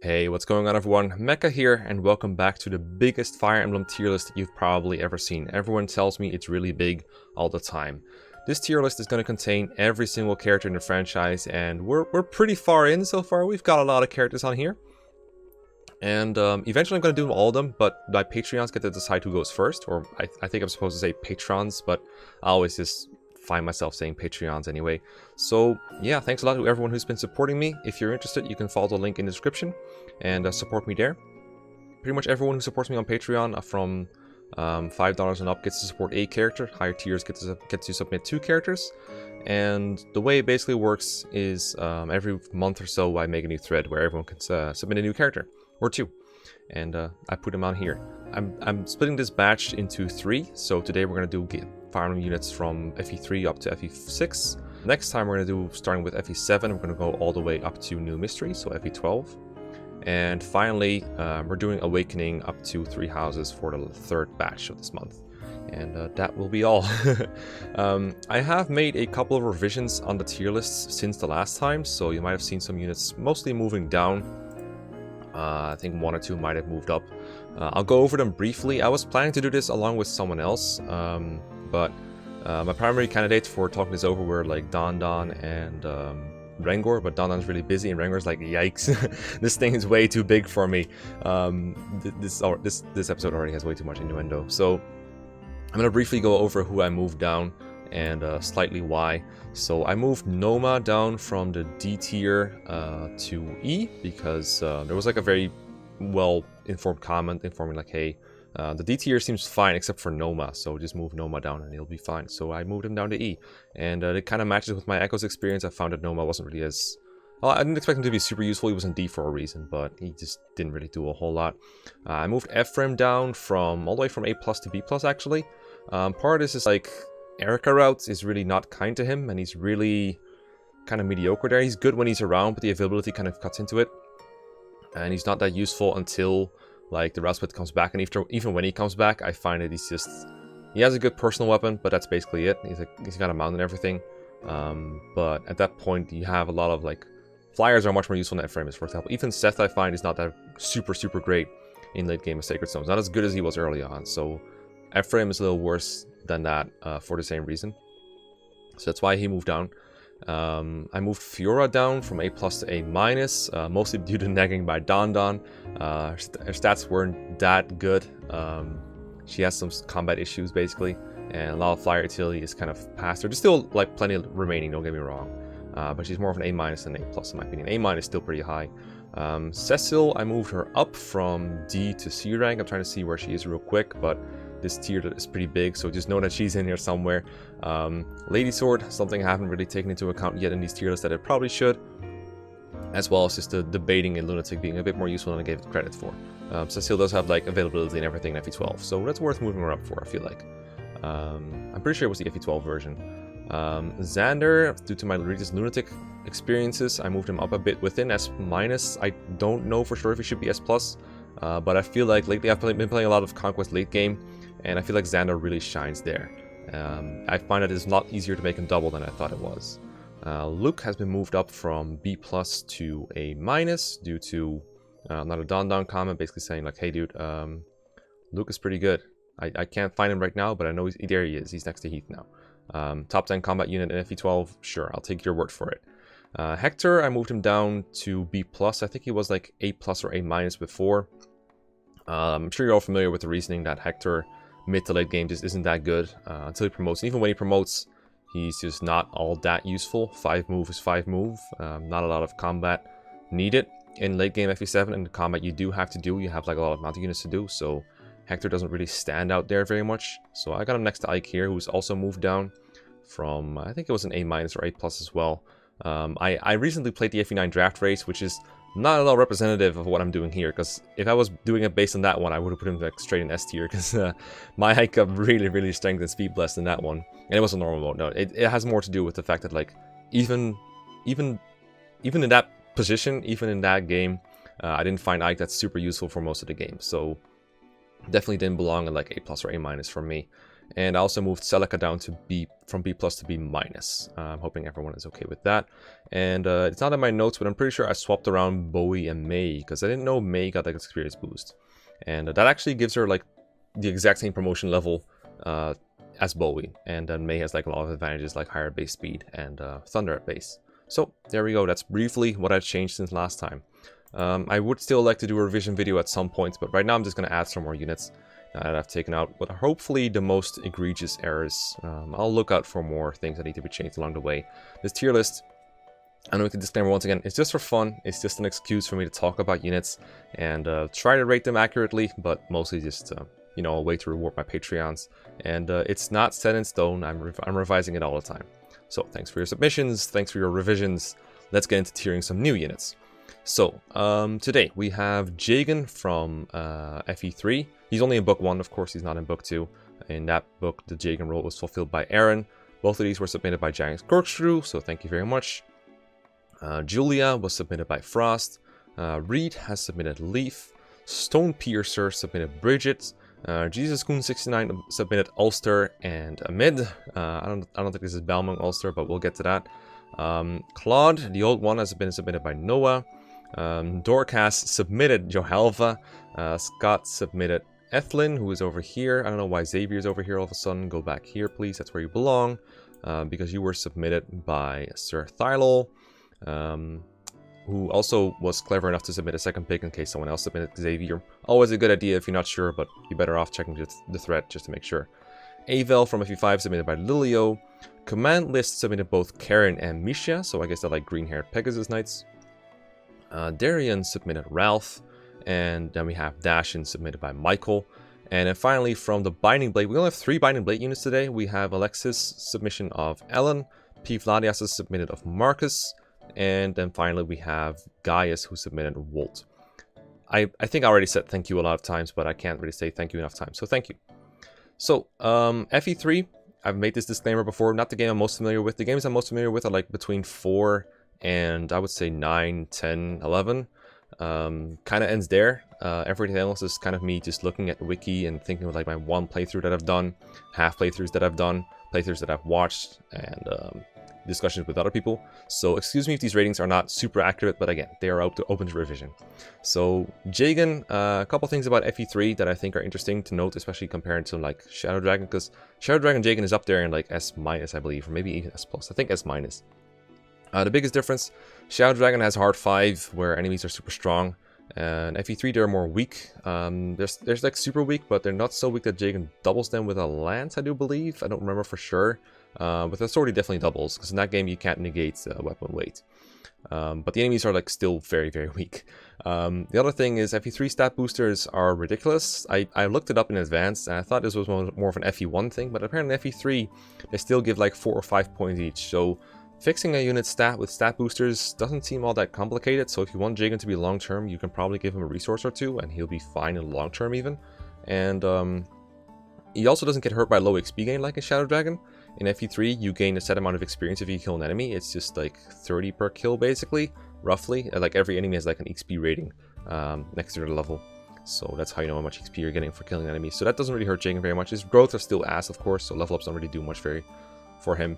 Hey, what's going on everyone? Mekkah here, and welcome back to the biggest Fire Emblem tier list you've probably ever seen. Everyone tells me it's really big all the time. This tier list is going to contain every single character in the franchise, and we're pretty far in so far. We've got a lot of characters on here. And eventually I'm going to do all of them, but my Patreons get to decide who goes first. Or I think I'm supposed to say patrons, but I always just find myself saying Patreons anyway. So yeah, thanks a lot to everyone who's been supporting me. If you're interested, you can follow the link in the description and support me there. Pretty much everyone who supports me on Patreon from $5 and up gets to support a character. Higher tiers get to submit 2 characters. And the way it basically works is every month or so I make a new thread where everyone can submit a new character. Or 2. And I put them on here. I'm splitting this batch into 3. So today we're going to do Fire Emblem units from Fv3 up to Fv6. Next time we're going to do, starting with Fv7, we're going to go all the way up to New Mystery, so Fv12. And finally, we're doing Awakening up to 3 houses for the 3rd batch of this month. And that will be all. I have made a couple of revisions on the tier lists since the last time, so you might have seen some units mostly moving down. I think 1 or 2 might have moved up. I'll go over them briefly. I was planning to do this along with someone else, but my primary candidates for talking this over were like Don and Rengor, but Don's really busy and Rengor's like, yikes, this thing is way too big for me. This episode already has way too much innuendo. So I'm going to briefly go over who I moved down and slightly why. So I moved Noma down from the D tier to E because there was like a very well informed comment informing like, hey, the D tier seems fine except for Noma, so just move Noma down and he'll be fine. So I moved him down to E, and it kind of matches with my Echoes experience. I found that Noma wasn't really as... Well, I didn't expect him to be super useful. He was in D for a reason, but he just didn't really do a whole lot. I moved Ephraim down from all the way from A+ to B+ actually. Part of this is like Erica routes is really not kind to him, and he's really kind of mediocre there. He's good when he's around, but the availability kind of cuts into it. And he's not that useful until like the route split comes back, and even when he comes back, I find that he has a good personal weapon, but that's basically it. He's got a mount and everything. But at that point, you have a lot of like flyers are much more useful than Ephraim is, for example. Even Seth I find is not that super great in late game of Sacred Stones. Not as good as he was early on. So Ephraim is a little worse than that for the same reason. So that's why he moved down. I moved Fiora down from A+ to A-, mostly due to negging by Don. Her stats weren't that good. She has some combat issues basically, and a lot of flyer utility is kind of past her. There's still like plenty remaining, don't get me wrong, but she's more of an A- than an A+ in my opinion. A- is still pretty high. Cecil, I moved her up from D to C rank. I'm trying to see where she is real quick, but this tier is pretty big, so just know that she's in here somewhere. Lady Sword, something I haven't really taken into account yet in these tier lists that I probably should, as well as just the debating and Lunatic being a bit more useful than I gave it credit for. Cecile does have like availability and everything in Fv12, so that's worth moving her up for, I feel like. I'm pretty sure it was the Fv12 version. Xander, due to my Regis Lunatic experiences, I moved him up a bit within S-. I don't know for sure if he should be S+, but I feel like lately I've been playing a lot of Conquest late game, and I feel like Xander really shines there. I find that it's a lot easier to make him double than I thought it was. Luke has been moved up from B+ to A- due to another Don comment basically saying like, hey dude, Luke is pretty good. I can't find him right now, but I know there he is. He's next to Heath now. Top 10 combat unit in Fv12, sure, I'll take your word for it. Hector, I moved him down to B+. I think he was like A+ or A- before. I'm sure you're all familiar with the reasoning that Hector mid to late game just isn't that good until he promotes. And even when he promotes, he's just not all that useful. 5 move is 5 move. Not a lot of combat needed in late game Fv7, and the combat you do have to do, you have like a lot of mounted units to do, so Hector doesn't really stand out there very much. So I got him next to Ike here, who's also moved down from, I think it was an A- or A+ as well. I recently played the Fv9 draft race, which is not at all representative of what I'm doing here, because if I was doing it based on that one, I would have put him like straight in S tier, because my hike up really strengthened speed blessed in that one, and it was a normal mode. No, it has more to do with the fact that like even in that position, even in that game, I didn't find Ike that super useful for most of the game, so definitely didn't belong in like A+ or A- for me. And I also moved Celica down to B, from B+ to B-. I'm hoping everyone is okay with that. And it's not in my notes, but I'm pretty sure I swapped around Bowie and May, because I didn't know May got like experience boost. And that actually gives her like the exact same promotion level as Bowie. And then May has like a lot of advantages like higher base speed and Thunder at base. So there we go, that's briefly what I've changed since last time. I would still like to do a revision video at some point, but right now I'm just going to add some more units that I've taken out what are hopefully the most egregious errors. I'll look out for more things that need to be changed along the way. This tier list, I know with the disclaimer once again, it's just for fun. It's just an excuse for me to talk about units and try to rate them accurately, but mostly just you know, a way to reward my Patreons. And it's not set in stone. I'm revising it all the time. So thanks for your submissions, thanks for your revisions. Let's get into tiering some new units. So today we have Jagen from Fe3. He's only in book 1, of course, he's not in book 2. In that book, the Jagen role was fulfilled by Aaron. Both of these were submitted by Jagen's Corkscrew, so thank you very much. Julia was submitted by Frost. Reed has submitted Leaf. Stonepiercer submitted Bridget. Jesus Coon 69 submitted Ulster and Amid. I don't think this is Balmung Ulster, but we'll get to that. Claude, the old one, has been submitted by Noah. Dorcas submitted Helva. Scott submitted Ethlyn, who is over here. I don't know why Xavier is over here all of a sudden. Go back here, please. That's where you belong. Because you were submitted by Sir Thylol, who also was clever enough to submit a second pick in case someone else submitted Xavier. Always a good idea if you're not sure, but you're better off checking the thread just to make sure. Avel from Fv6 submitted by Lilio. Command list submitted both Karen and Misha, so I guess they're like green-haired Pegasus Knights. Darian submitted Ralph, and then we have Dashin submitted by Michael. And then finally from the Binding Blade, we only have 3 Binding Blade units today. We have Alexis' submission of Ellen, P. Vladias' submitted of Marcus, and then finally we have Gaius who submitted Waltz. I think I already said thank you a lot of times, but I can't really say thank you enough times, so thank you. So, Fe3, I've made this disclaimer before, not the game I'm most familiar with. The games I'm most familiar with are like between 4 and I would say 9, 10, 11. Kind of ends there. Everything else is kind of me just looking at the wiki and thinking of like my one playthrough that I've done, half playthroughs that I've done, playthroughs that I've watched, and discussions with other people. So excuse me if these ratings are not super accurate, but again, they are open to revision. So Jagen, a couple things about Fe3 that I think are interesting to note, especially compared to like Shadow Dragon, because Shadow Dragon Jagen is up there in like S-, I believe, or maybe even S+. I think S-. The biggest difference, Shadow Dragon has hard 5, where enemies are super strong, and Fe3 they're more weak. There's like super weak, but they're not so weak that Jagen doubles them with a lance, I do believe. I don't remember for sure. With the sword he definitely doubles, because in that game you can't negate weapon weight. But the enemies are like still very, very weak. The other thing is Fe3 stat boosters are ridiculous. I looked it up in advance and I thought this was more of an Fe1 thing, but apparently Fe3 they still give like 4 or 5 points each. So fixing a unit stat with stat boosters doesn't seem all that complicated. So if you want Jagen to be long term, you can probably give him a resource or 2 and he'll be fine in the long term even. And he also doesn't get hurt by low XP gain like in Shadow Dragon. In Fe3, you gain a set amount of experience if you kill an enemy. It's just like 30 per kill, basically, roughly. Like every enemy has like an XP rating next to their level. So that's how you know how much XP you're getting for killing enemies. So that doesn't really hurt Jagen very much. His growth are still ass, of course, so level ups don't really do much for him.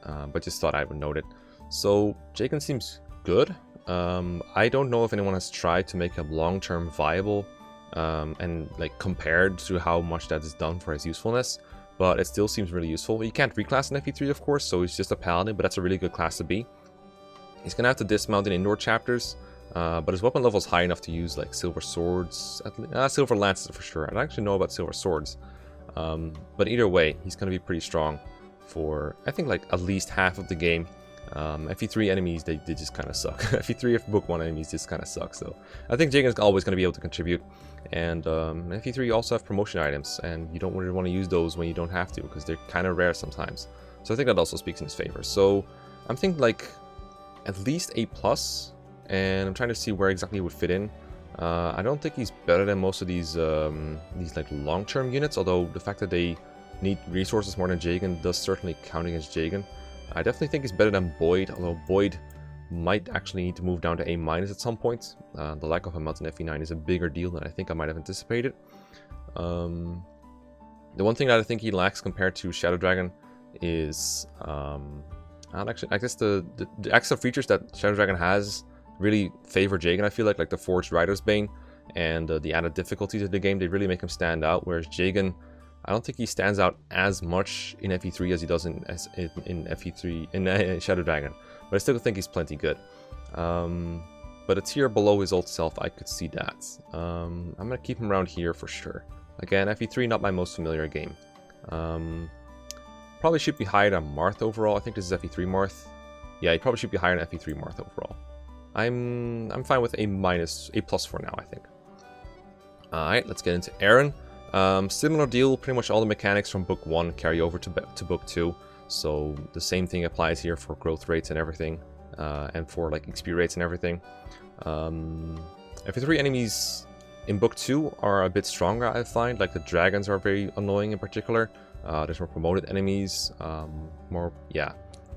But just thought I would note it. So Jagen seems good. I don't know if anyone has tried to make him long-term viable and like compared to how much that is done for his usefulness. But it still seems really useful. You can't reclass in Fe3, of course, so he's just a paladin, but that's a really good class to be. He's going to have to dismount in indoor chapters, but his weapon level is high enough to use like silver swords, silver lances for sure. I don't actually know about silver swords, but either way, he's going to be pretty strong for, I think, like at least half of the game. Fe3 enemies, they just kind of suck. Fe3 of book 1 enemies just kind of suck, so I think Jagen is always going to be able to contribute. And Fe3 also have promotion items, and you don't really want to use those when you don't have to, because they're kind of rare sometimes. So I think that also speaks in his favor. So I'm thinking like at least A+, and I'm trying to see where exactly he would fit in. I don't think he's better than most of these like long-term units, although the fact that they need resources more than Jagen does certainly count against Jagen. I definitely think he's better than Boyd, although Boyd might actually need to move down to A- at some point. The lack of a mountain Fe9 is a bigger deal than I think I might have anticipated. The one thing that I think he lacks compared to Shadow Dragon is, I guess the extra features that Shadow Dragon has really favor Jagen, I feel like the Forged Rider's Bane and the added difficulties of the game, they really make him stand out, whereas Jagen, I don't think he stands out as much in Fe3 as he does in Fe3 in Shadow Dragon, but I still think he's plenty good. But a tier below his old self, I could see that. I'm gonna keep him around here for sure. Again, Fe3 not my most familiar game. Probably should be higher than Marth overall. I think this is Fe3 Marth. Yeah, he probably should be higher than Fe3 Marth overall. I'm fine with A plus for now, I think. Alright, let's get into Aaron. Similar deal, pretty much all the mechanics from book 1 carry over to book 2. So the same thing applies here for growth rates and everything, and for like XP rates and everything. Fe3 enemies in book 2 are a bit stronger, I find. Like the dragons are very annoying in particular. There's more promoted enemies,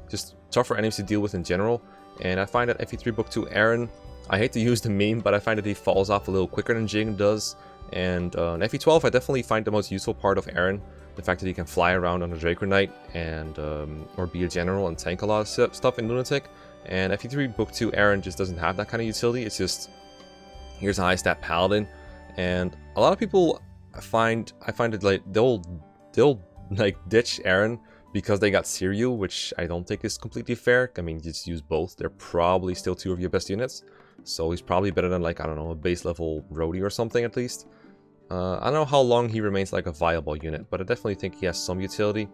just tougher enemies to deal with in general. And I find that Fe3 book 2 Aaron, I hate to use the meme, but I find that he falls off a little quicker than Jagen does. And in Fe12, I definitely find the most useful part of Aaron, the fact that he can fly around on a Draco Knight and or be a general and tank a lot of stuff in Lunatic. And Fe3 book 2 Aaron just doesn't have that kind of utility. It's just, here's a high stat paladin, and a lot of people I find it like they'll like ditch Aaron because they got Siryu, which I don't think is completely fair. I mean, just use both. They're probably still 2 of your best units. So he's probably better than, like, I don't know, a base level Rhodey or something at least. I don't know how long he remains like a viable unit, but I definitely think he has some utility.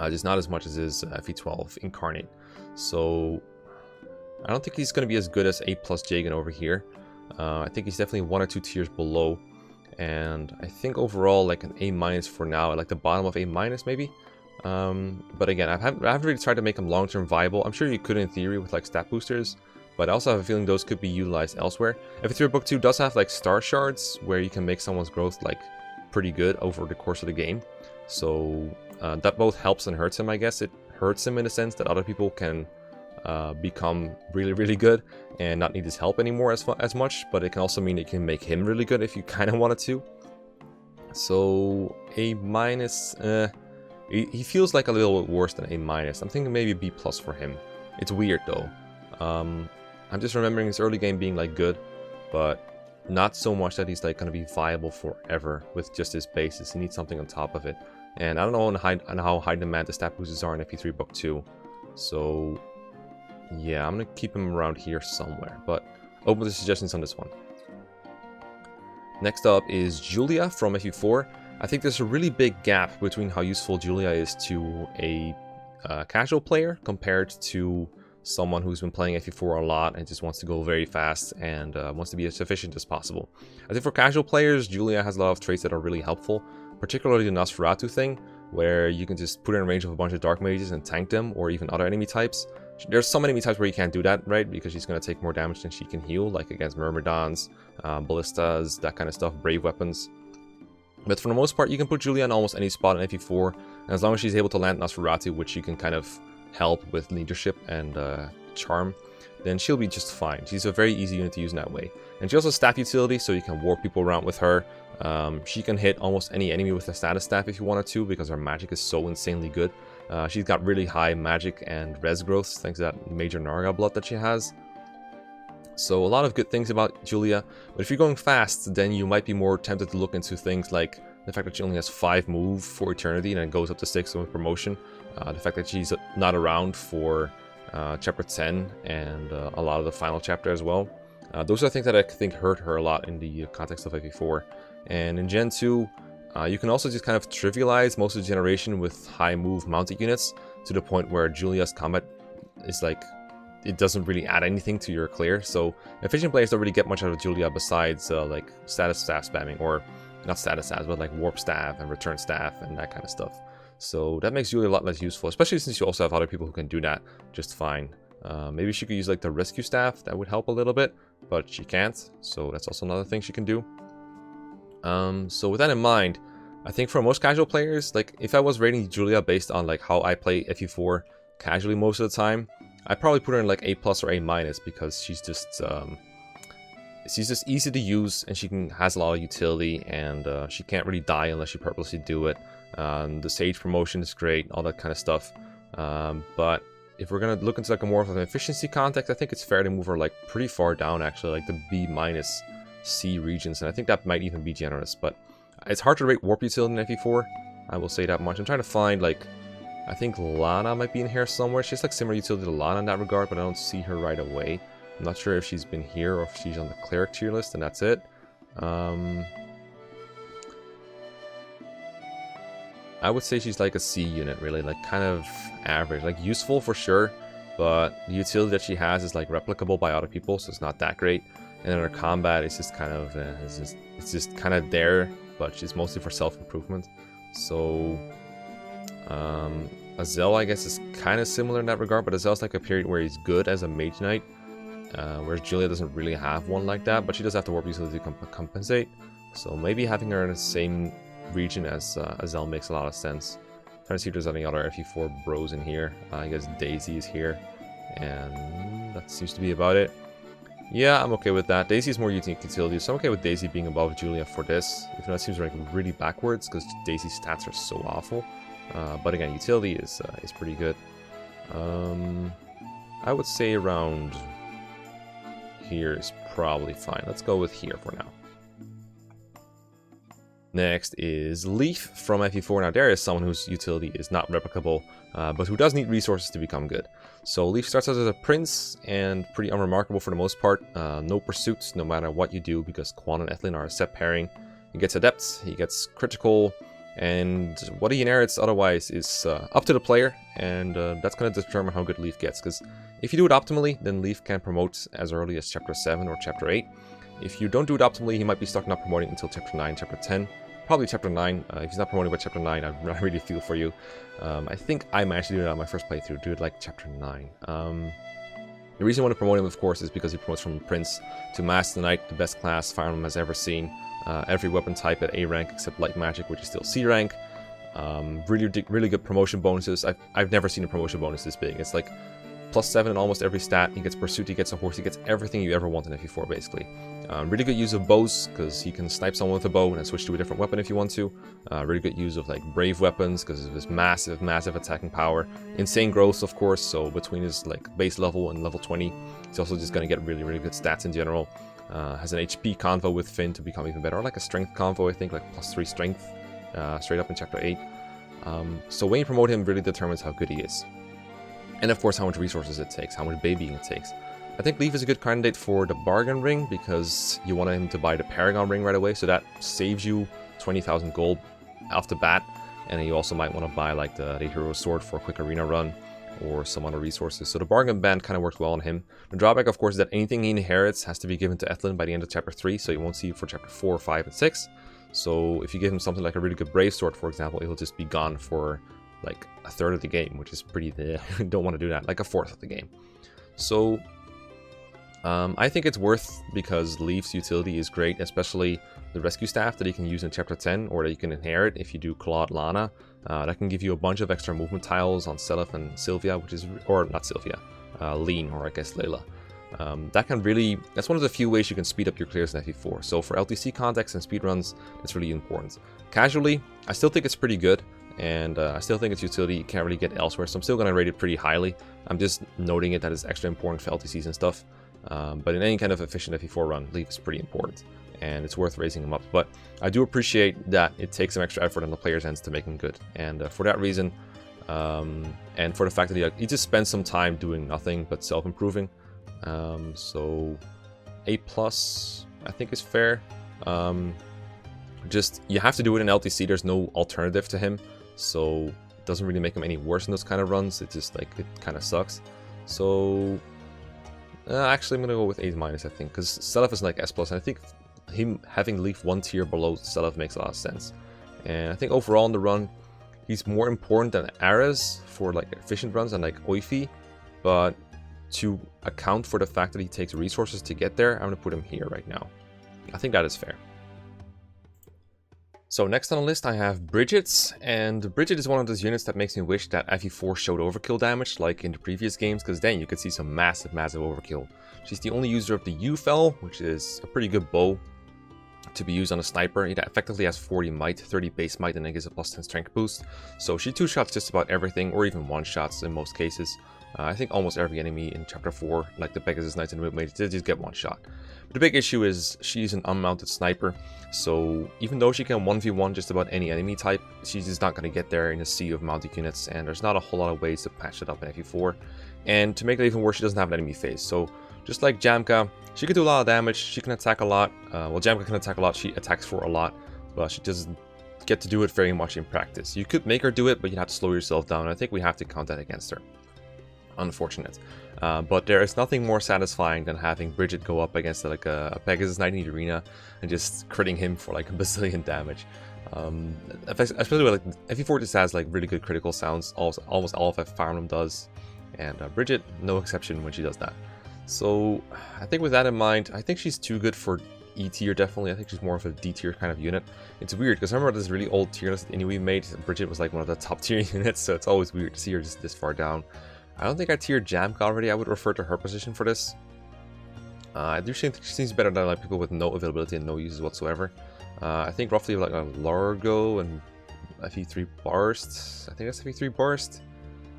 Just not as much as his Fe12 Incarnate. So I don't think he's going to be as good as A plus Jagen over here. I think he's definitely 1 or 2 tiers below. And I think overall like an A minus for now, like the bottom of A minus maybe. But again, I haven't really tried to make him long-term viable. I'm sure you could in theory with like stat boosters, but I also have a feeling those could be utilized elsewhere. Fe3 book 2 does have like star shards where you can make someone's growth like pretty good over the course of the game. So that both helps and hurts him, I guess. It hurts him in the sense that other people can become really, really good and not need his help anymore as much, but it can also mean it can make him really good if you kind of wanted to. So A minus, he feels like a little bit worse than A minus. I'm thinking maybe B plus for him. It's weird though. I'm just remembering his early game being like good, but not so much that he's like going to be viable forever with just his bases. He needs something on top of it. And I don't know on how high demand the stat boosters are in Fe3 book 2. So yeah, I'm going to keep him around here somewhere, but open to suggestions on this one. Next up is Julia from Fe4. I think there's a really big gap between how useful Julia is to a casual player compared to someone who's been playing Fe4 a lot and just wants to go very fast and wants to be as efficient as possible. I think for casual players, Julia has a lot of traits that are really helpful, particularly the Nosferatu thing, where you can just put her in range of a bunch of Dark Mages and tank them, or even other enemy types. There's some enemy types where you can't do that, right? Because she's going to take more damage than she can heal, like against Myrmidons, Ballistas, that kind of stuff, Brave Weapons. But for the most part, you can put Julia in almost any spot in Fe4, and as long as she's able to land Nosferatu, which you can kind of help with leadership and charm, then she'll be just fine. She's a very easy unit to use in that way. And she also has staff utility, so you can warp people around with her. She can hit almost any enemy with a status staff if you wanted to, because her magic is so insanely good. She's got really high magic and res growth thanks to that major Narga blood that she has. So a lot of good things about Julia, but if you're going fast, then you might be more tempted to look into things like the fact that she only has 5 move for Eternity and then goes up to 6 with promotion. The fact that she's not around for chapter 10 and a lot of the final chapter as well. Those are things that I think hurt her a lot in the context of Fe4. And in Gen 2, you can also just kind of trivialize most of the generation with high move mounted units to the point where Julia's combat is like, it doesn't really add anything to your clear. So efficient players don't really get much out of Julia besides like status staff spamming, or not status staffs, but like warp staff and return staff and that kind of stuff. So that makes Julia a lot less useful, especially since you also have other people who can do that just fine. Maybe she could use like the rescue staff, that would help a little bit, but she can't, so that's also another thing she can do. So with that in mind, I think for most casual players, like if I was rating Julia based on like how I play Fe4 casually most of the time, I'd probably put her in like A plus or A minus, because she's just she's just easy to use, and has a lot of utility, and she can't really die unless you purposely do it. The Sage promotion is great, all that kind of stuff. But if we're gonna look into like a more of an efficiency context, I think it's fair to move her like pretty far down, actually, like the B-C regions, and I think that might even be generous. But it's hard to rate warp utility in FE4. I will say that much. I'm trying to find like, I think Lana might be in here somewhere. She's like similar utility to Lana in that regard, but I don't see her right away. I'm not sure if she's been here or if she's on the cleric tier list, and that's it. I would say she's like a C unit, really, like kind of average, like useful for sure, but the utility that she has is like replicable by other people, so it's not that great. And then her combat is just kind of, it's just kind of there, but she's mostly for self-improvement. So, Azel, I guess, is kind of similar in that regard, but Azel's like a period where he's good as a mage knight, whereas Julia doesn't really have one like that, but she does have the warp utility to compensate. So maybe having her in the same region as Azel makes a lot of sense. Trying to see if there's any other FE4 bros in here. I guess Daisy is here, and that seems to be about it. Yeah, I'm okay with that. Daisy is more unique utility, so I'm okay with Daisy being above Julia for this, even though it seems like really backwards because Daisy's stats are so awful. But again, utility is pretty good. I would say around here is probably fine. Let's go with here for now. Next is Leaf from FE4. Now there is someone whose utility is not replicable, but who does need resources to become good. So Leaf starts out as a prince and pretty unremarkable for the most part. No pursuits no matter what you do, because Quan and Ethlyn are a set pairing. He gets adepts, he gets critical, and what he inherits otherwise is up to the player, and that's going to determine how good Leaf gets. Because if you do it optimally, then Leaf can promote as early as Chapter 7 or Chapter 8. If you don't do it optimally, he might be stuck not promoting until Chapter 9, Chapter 10. Probably Chapter 9. If he's not promoting by Chapter 9, I really feel for you. I think I managed to do it on my first playthrough. Do it like Chapter 9. The reason I want to promote him, of course, is because he promotes from Prince to Master Knight, the best class Fire Emblem has ever seen. Every weapon type at A rank except Light Magic, which is still C rank. Really good promotion bonuses. I've never seen a promotion bonus this big. It's like +7 in almost every stat. He gets Pursuit, he gets a horse, he gets everything you ever want in FE4, basically. Really good use of bows, because he can snipe someone with a bow and then switch to a different weapon if you want to. Really good use of like brave weapons, because of his massive attacking power. Insane growth, of course, so between his like base level and level 20, he's also just going to get really good stats in general. Has an HP convo with Finn to become even better, or like a strength convo, I think, like +3 strength, straight up in Chapter 8. So when you promote him really determines how good he is. And of course how much resources it takes, how much babying it takes. I think Leaf is a good candidate for the bargain ring, because you want him to buy the Paragon ring right away, so that saves you 20,000 gold off the bat. And then you also might want to buy like the hero sword for a quick arena run, or some other resources. So the bargain band kind of works well on him. The drawback, of course, is that anything he inherits has to be given to Ethlyn by the end of Chapter 3, so you won't see it for Chapter 4, 5, and 6. So if you give him something like a really good Brave Sword, for example, it'll just be gone for like a third of the game, which is pretty don't want to do that, like a fourth of the game. So I think it's worth, because Leaf's utility is great, especially the rescue staff that you can use in Chapter 10, or that you can inherit if you do Claude Lana. That can give you a bunch of extra movement tiles on Seliph and Sylvia, which is, or not Sylvia, Lean, or I guess Layla. That can really, that's one of the few ways you can speed up your clears in FE4. So for LTC context and speedruns, that's really important. Casually, I still think it's pretty good, and I still think its utility you can't really get elsewhere, so I'm still going to rate it pretty highly. I'm just noting it that it's extra important for LTCs and stuff. But in any kind of efficient FE4 run, Leaf is pretty important, and it's worth raising him up. But I do appreciate that it takes some extra effort on the player's ends to make him good, and for that reason, and for the fact that he just spends some time doing nothing but self-improving, so A+, I think is fair. Just, you have to do it in LTC, there's no alternative to him, so it doesn't really make him any worse in those kind of runs. It just, like, it kind of sucks. So actually, I'm gonna go with A-, I think, because Seliph is like S+, and I think him having Leaf one tier below Seliph makes a lot of sense. And I think overall in the run, he's more important than Ares for like efficient runs and like Oifi, but to account for the fact that he takes resources to get there, I'm gonna put him here right now. I think that is fair. So next on the list I have Bridget, and Bridget is one of those units that makes me wish that Fv6 showed overkill damage like in the previous games, because then you could see some massive overkill. She's the only user of the Avel, which is a pretty good bow to be used on a sniper. It effectively has 40 might, 30 base might, and then gives a +10 strength boost. So she two-shots just about everything, or even one-shots in most cases. I think almost every enemy in Chapter 4, like the Pegasus Knights and the Mage, they just get one shot. But the big issue is she's an unmounted sniper, so even though she can 1v1 just about any enemy type, she's just not going to get there in a sea of mounted units, and there's not a whole lot of ways to patch it up in Fv4. And to make it even worse, she doesn't have an enemy phase. So just like Jamka, she can do a lot of damage, she can attack a lot. Well, Jamka can attack a lot, she attacks for a lot, but she doesn't get to do it very much in practice. You could make her do it, but you have to slow yourself down. I think we have to count that against her. Unfortunate. But there is nothing more satisfying than having Bridget go up against like a Pegasus Knight in the arena and just critting him for like a bazillion damage. Especially with like Fv4 just has like really good critical sounds. Almost all of Fire Emblem does, and Bridget no exception when she does that. So I think with that in mind, I think she's too good for E tier definitely. I think she's more of a D tier kind of unit. It's weird because I remember this really old tier list we made. Bridget was like one of the top tier units, so it's always weird to see her just this far down. I don't think I tiered Jamka already. I would refer to her position for this. I do think she seems better than like people with no availability and no uses whatsoever. I think roughly like a Largo and Fv3 Burst. I think that's Fv3 Burst.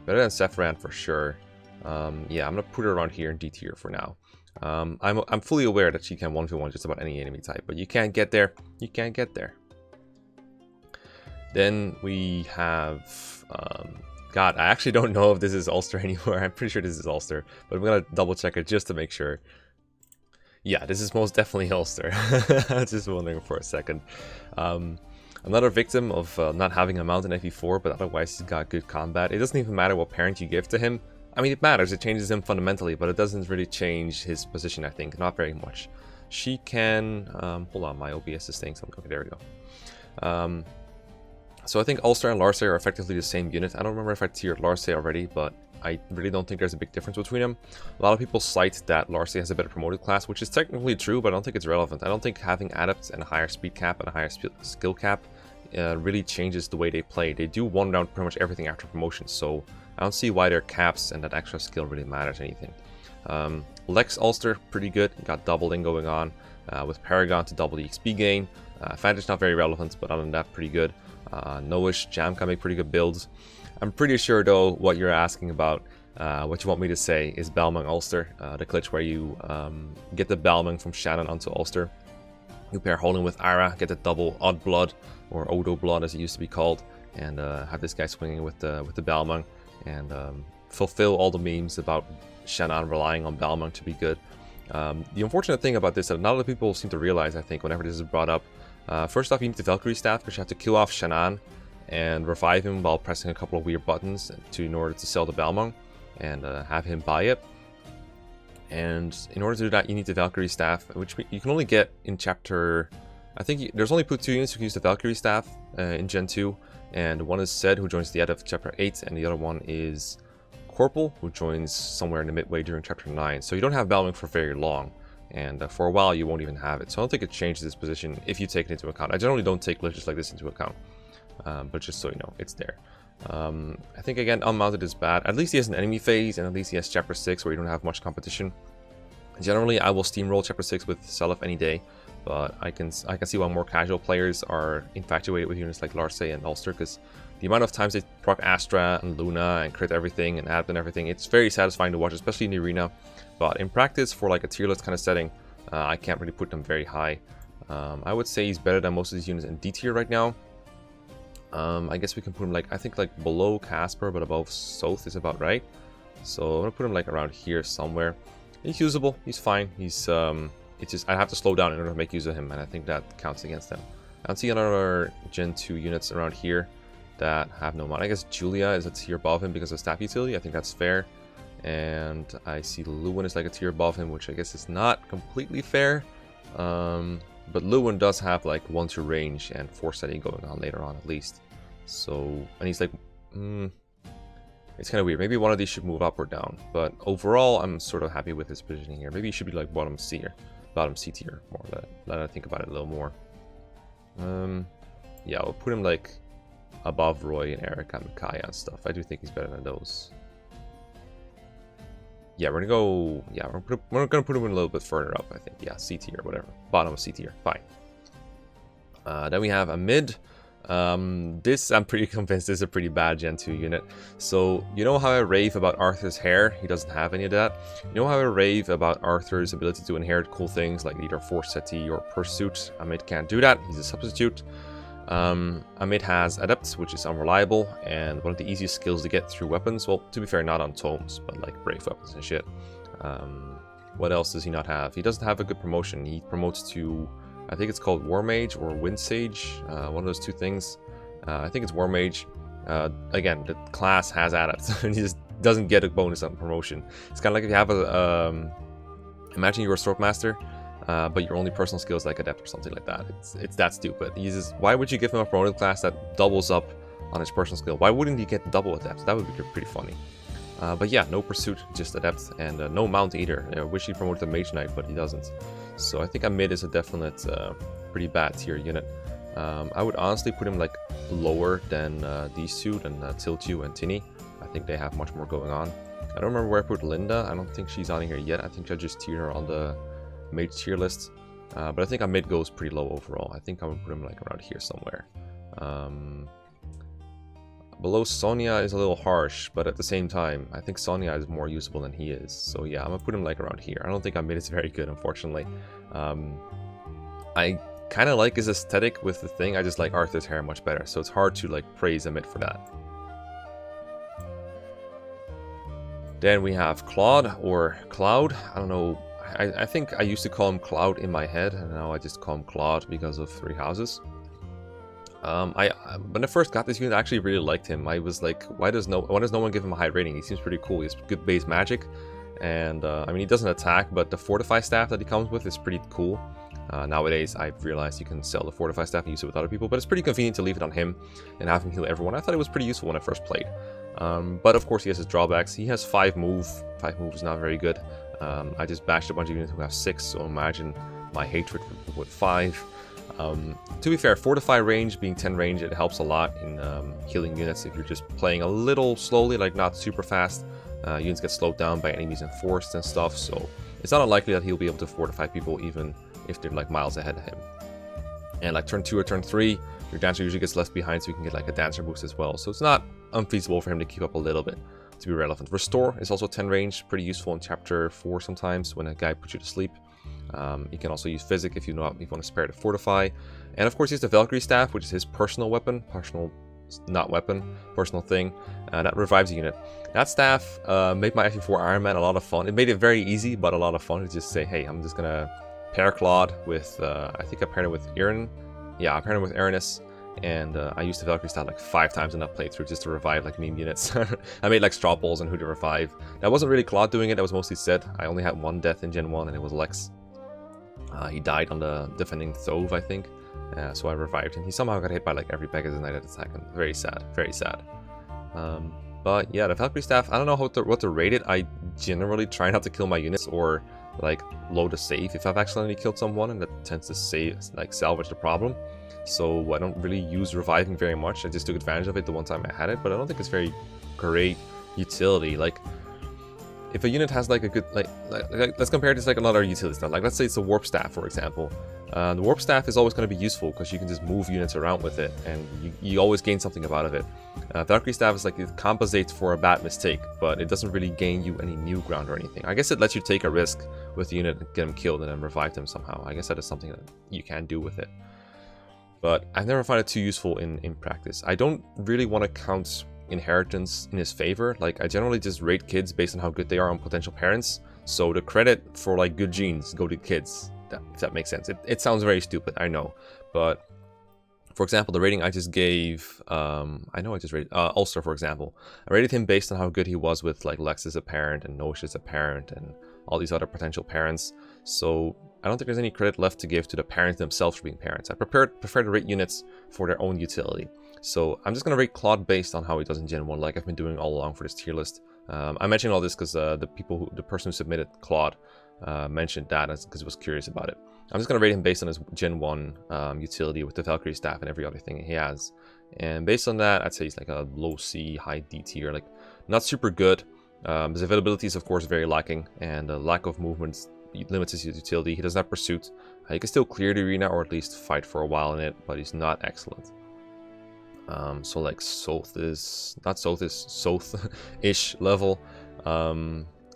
Better than Sephiroth for sure. Yeah, I'm gonna put her around here in D tier for now. I'm fully aware that she can 1v1 just about any enemy type, but you can't get there. You can't get there. Then we have God, I actually don't know if this is Ulster anymore. I'm pretty sure this is Ulster, but I'm gonna double check it just to make sure. Yeah, this is most definitely Ulster. I was just wondering for a second. Another victim of not having a mount in Fv4, but otherwise he's got good combat. It doesn't even matter what parent you give to him. I mean, it matters. It changes him fundamentally, but it doesn't really change his position, I think. Not very much. She can... hold on, my OBS is saying something. Okay, there we go. So I think Ulster and Larce are effectively the same unit. I don't remember if I tiered Larce already, but I really don't think there's a big difference between them. A lot of people cite that Larce has a better promoted class, which is technically true, but I don't think it's relevant. I don't think having adepts and a higher speed cap and a higher skill cap really changes the way they play. They do one round pretty much everything after promotion, so I don't see why their caps and that extra skill really matters anything. Lex Ulster, pretty good. Got doubling going on with Paragon to double the XP gain. Advantage not very relevant, but other than that, pretty good. Noish, Jamka make pretty good builds. I'm pretty sure though what you're asking about, what you want me to say is Balmung Ulster, the glitch where you get the Balmung from Shannon onto Ulster. You pair Holding with Ara, get the double Odd Blood, or Odo Blood as it used to be called, and have this guy swinging with the Balmung, and fulfill all the memes about Shannon relying on Balmung to be good. The unfortunate thing about this that not a lot of people seem to realize, I think, whenever this is brought up, first off, you need the Valkyrie Staff, because you have to kill off Shannon and revive him while pressing a couple of weird buttons in order to sell the Balmung and have him buy it. And in order to do that, you need the Valkyrie Staff, which you can only get in Chapter... I think there's only 2 units who can use the Valkyrie Staff in Gen 2, and one is Zed, who joins the end of Chapter 8, and the other one is Corporal, who joins somewhere in the midway during Chapter 9. So you don't have Balmung for very long. And for a while you won't even have it. So I don't think it changes its position if you take it into account. I generally don't take glitches like this into account. But just so you know, it's there. I think again, unmounted is bad. At least he has an enemy phase, and at least he has Chapter 6 where you don't have much competition. Generally, I will steamroll Chapter 6 with Seliph any day. But I can see why more casual players are infatuated with units like Larce and Ulster, because the amount of times they proc Astra and Luna and crit everything and add and everything, it's very satisfying to watch, especially in the arena. But in practice, for like a tier list kind of setting, I can't really put them very high. I would say he's better than most of these units in D tier right now. I guess we can put him like, I think like below Casper, but above Soth is about right. So I'm gonna put him like around here somewhere. He's usable, he's fine. He's it's just I have to slow down in order to make use of him, and I think that counts against him. I don't see another Gen 2 units around here that have no mod. I guess Julia is a tier above him because of staff utility. I think that's fair. And I see Lewin is like a tier above him, which I guess is not completely fair. But Lewin does have like 1-2 range and 4 setting going on later on at least. So, and he's like, it's kind of weird. Maybe one of these should move up or down. But overall, I'm sort of happy with his positioning here. Maybe he should be like bottom C tier more. Let I think about it a little more. Yeah, we'll put him like above Roy and Erica and Micaiah and stuff. I do think he's better than those. Yeah, we're gonna go. Yeah, we're gonna put him a little bit further up. I think. Yeah, C tier, whatever. Bottom of C tier. Fine. Then we have a mid. This I'm pretty convinced is a pretty bad Gen 2 unit. So you know how I rave about Arthur's hair? He doesn't have any of that. You know how I rave about Arthur's ability to inherit cool things like either Force Settee or Pursuit? Amit can't do that. He's a substitute. Amit has Adept, which is unreliable, and one of the easiest skills to get through weapons. Well, to be fair, not on tomes, but like brave weapons and shit. What else does he not have? He doesn't have a good promotion. He promotes to, I think it's called War Mage or Wind Sage, one of those two things. I think it's War Mage. Again, the class has Adept, and he just doesn't get a bonus on promotion. It's kind of like if you have a, imagine you're a Sword Master, but your only personal skill is like Adept or something like that. It's that stupid. He's just, why would you give him a promoted class that doubles up on his personal skill? Why wouldn't he get double Adept? That would be pretty funny. But yeah, no Pursuit, just Adept, and no Mount either. I wish he promoted the Mage Knight, but he doesn't. So I think a mid is a definite pretty bad tier unit. I would honestly put him like lower than these two, than Tiltu and Tinny. I think they have much more going on. I don't remember where I put Linda. I don't think she's on here yet. I think I just tiered her on the Mage tier list. But I think a mid goes pretty low overall. I think I would put him like around here somewhere. Below Sonya is a little harsh, but at the same time, I think Sonya is more usable than he is. So yeah, I'm gonna put him like around here. I don't think Amit is very good, unfortunately. I kind of like his aesthetic with the thing. I just like Arthur's hair much better, so it's hard to like praise Amit for that. Then we have Claude or Cloud. I don't know. I think I used to call him Cloud in my head, and now I just call him Claude because of Three Houses. When I first got this unit, I actually really liked him. I was like, why does no one give him a high rating? He seems pretty cool. He has good base magic, and I mean, he doesn't attack, but the Fortify staff that he comes with is pretty cool. Nowadays, I've realized you can sell the Fortify staff and use it with other people, but it's pretty convenient to leave it on him and have him heal everyone. I thought it was pretty useful when I first played. But of course, he has his drawbacks. He has 5 move. 5 move is not very good. I just bashed a bunch of units who have 6, so imagine my hatred with 5. To be fair, Fortify range being 10 range, it helps a lot in healing units if you're just playing a little slowly, like not super fast. Units get slowed down by enemies and forced and stuff, so it's not unlikely that he'll be able to fortify people even if they're like miles ahead of him. And like turn 2 or turn 3, your Dancer usually gets left behind, so you can get like a Dancer boost as well. So it's not unfeasible for him to keep up a little bit to be relevant. Restore is also 10 range, pretty useful in chapter 4 sometimes when a guy puts you to sleep. You can also use Physic if you want to spare to Fortify. And of course he has the Valkyrie Staff, which is his personal weapon, personal thing, that revives a unit. That staff made my Fv6 Iron Man a lot of fun. It made it very easy, but a lot of fun to just say, hey, I'm just gonna pair Claude with, I think I paired it with Aaron. Yeah, I paired it with Aranis, and I used the Valkyrie Staff like 5 times in that playthrough just to revive like meme units. I made like straw polls on who to revive. That wasn't really Claude doing it, that was mostly Sid. I only had 1 death in Gen 1, and it was Lex. He died on the defending Thove, I think. So I revived him. He somehow got hit by like every Pegasus Knight at attack. Very sad, very sad. But yeah, the Valkyrie Staff, I don't know what to rate it. I generally try not to kill my units or like load a save if I've accidentally killed someone, and that tends to salvage the problem. So I don't really use reviving very much. I just took advantage of it the one time I had it, but I don't think it's very great utility. Like, if a unit has like a good, like let's compare this like another utility stuff. Like let's say it's a Warp Staff, for example. The Warp Staff is always going to be useful because you can just move units around with it, and you always gain something out of it. Valkyrie Staff is like, it compensates for a bad mistake, but it doesn't really gain you any new ground or anything. I guess it lets you take a risk with the unit and get them killed and then revive them somehow. I guess that is something that you can do with it. But I've never found it too useful in practice. I don't really want to count inheritance in his favor. Like, I generally just rate kids based on how good they are on potential parents. So the credit for like good genes go to kids, if that makes sense. It sounds very stupid, I know, but for example, the rating I just gave, I know I just rated Ulster, for example. I rated him based on how good he was with like Lex as a parent and Nosh as a parent and all these other potential parents. So I don't think there's any credit left to give to the parents themselves for being parents. I prefer to rate units for their own utility. So I'm just going to rate Claude based on how he does in Gen 1, like I've been doing all along for this tier list. I mentioned all this because the person who submitted Claude mentioned that because I was curious about it. I'm just going to rate him based on his Gen 1 utility with the Valkyrie Staff and every other thing he has. And based on that, I'd say he's like a low C, high D tier, like not super good. His availability is of course very lacking, and the lack of movements limits his utility. He doesn't have pursuit. He can still clear the arena or at least fight for a while in it, but he's not excellent. So like Soth-ish level.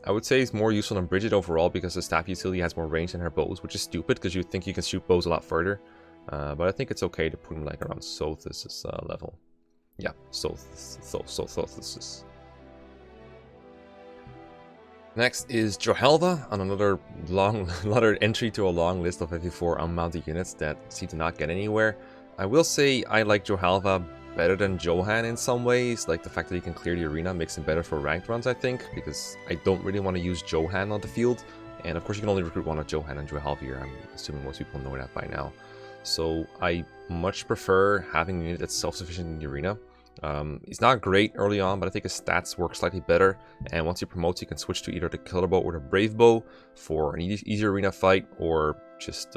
I would say he's more useful than Bridget overall because the staff utility has more range than her bows, which is stupid because you'd think you can shoot bows a lot further. But I think it's okay to put him like around Soth-ish level. Yeah, Soth-ish. Next is Helva on another entry to a long list of Fv4 unmounted units that seem to not get anywhere. I will say I like Helva better than Johan in some ways, like the fact that he can clear the arena makes him better for ranked runs, I think, because I don't really want to use Johan on the field, and of course you can only recruit one of Johan and Helva here. I'm assuming most people know that by now. So I much prefer having a unit that's self-sufficient in the arena. He's not great early on, but I think his stats work slightly better, and once he promotes, you can switch to either the Killer Bow or the Brave Bow for an easier arena fight, or just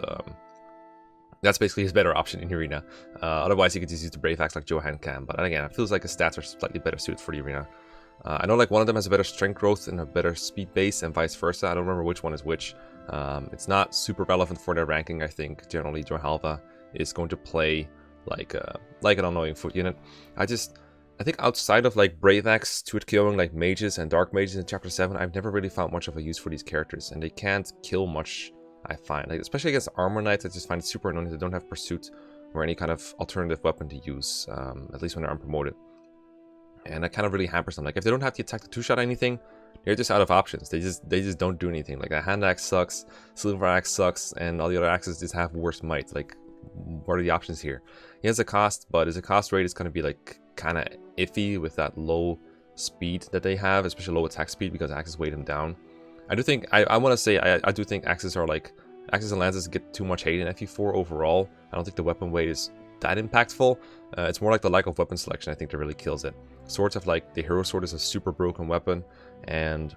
that's basically his better option in the arena. Otherwise, he could just use the Brave Axe like Johan can, but again, it feels like his stats are slightly better suited for the arena. I know like one of them has a better strength growth and a better speed base, and vice versa. I don't remember which one is which. It's not super relevant for their ranking. I think generally Helva is going to play like an annoying foot unit. I think outside of like Brave Axe, Tuat killing like mages and dark mages in Chapter 7, I've never really found much of a use for these characters, and they can't kill much, I find. Like, especially against Armor Knights, I just find it super annoying. They don't have pursuit or any kind of alternative weapon to use, at least when they're unpromoted. And that kind of really hampers them. Like, if they don't have to attack the 2-shot or anything, they're just out of options. They just don't do anything. Like, a hand axe sucks, silver axe sucks, and all the other axes just have worse might. Like, what are the options here? He has a cost, but his cost rate is going to be like kind of iffy with that low speed that they have, especially low attack speed, because axes weight him down. I do think I want to say I do think axes are like axes and lances get too much hate in Fe4 overall. I don't think the weapon weight is that impactful. It's more like the lack of weapon selection, I think, that really kills it. Swords have like the hero sword is a super broken weapon, and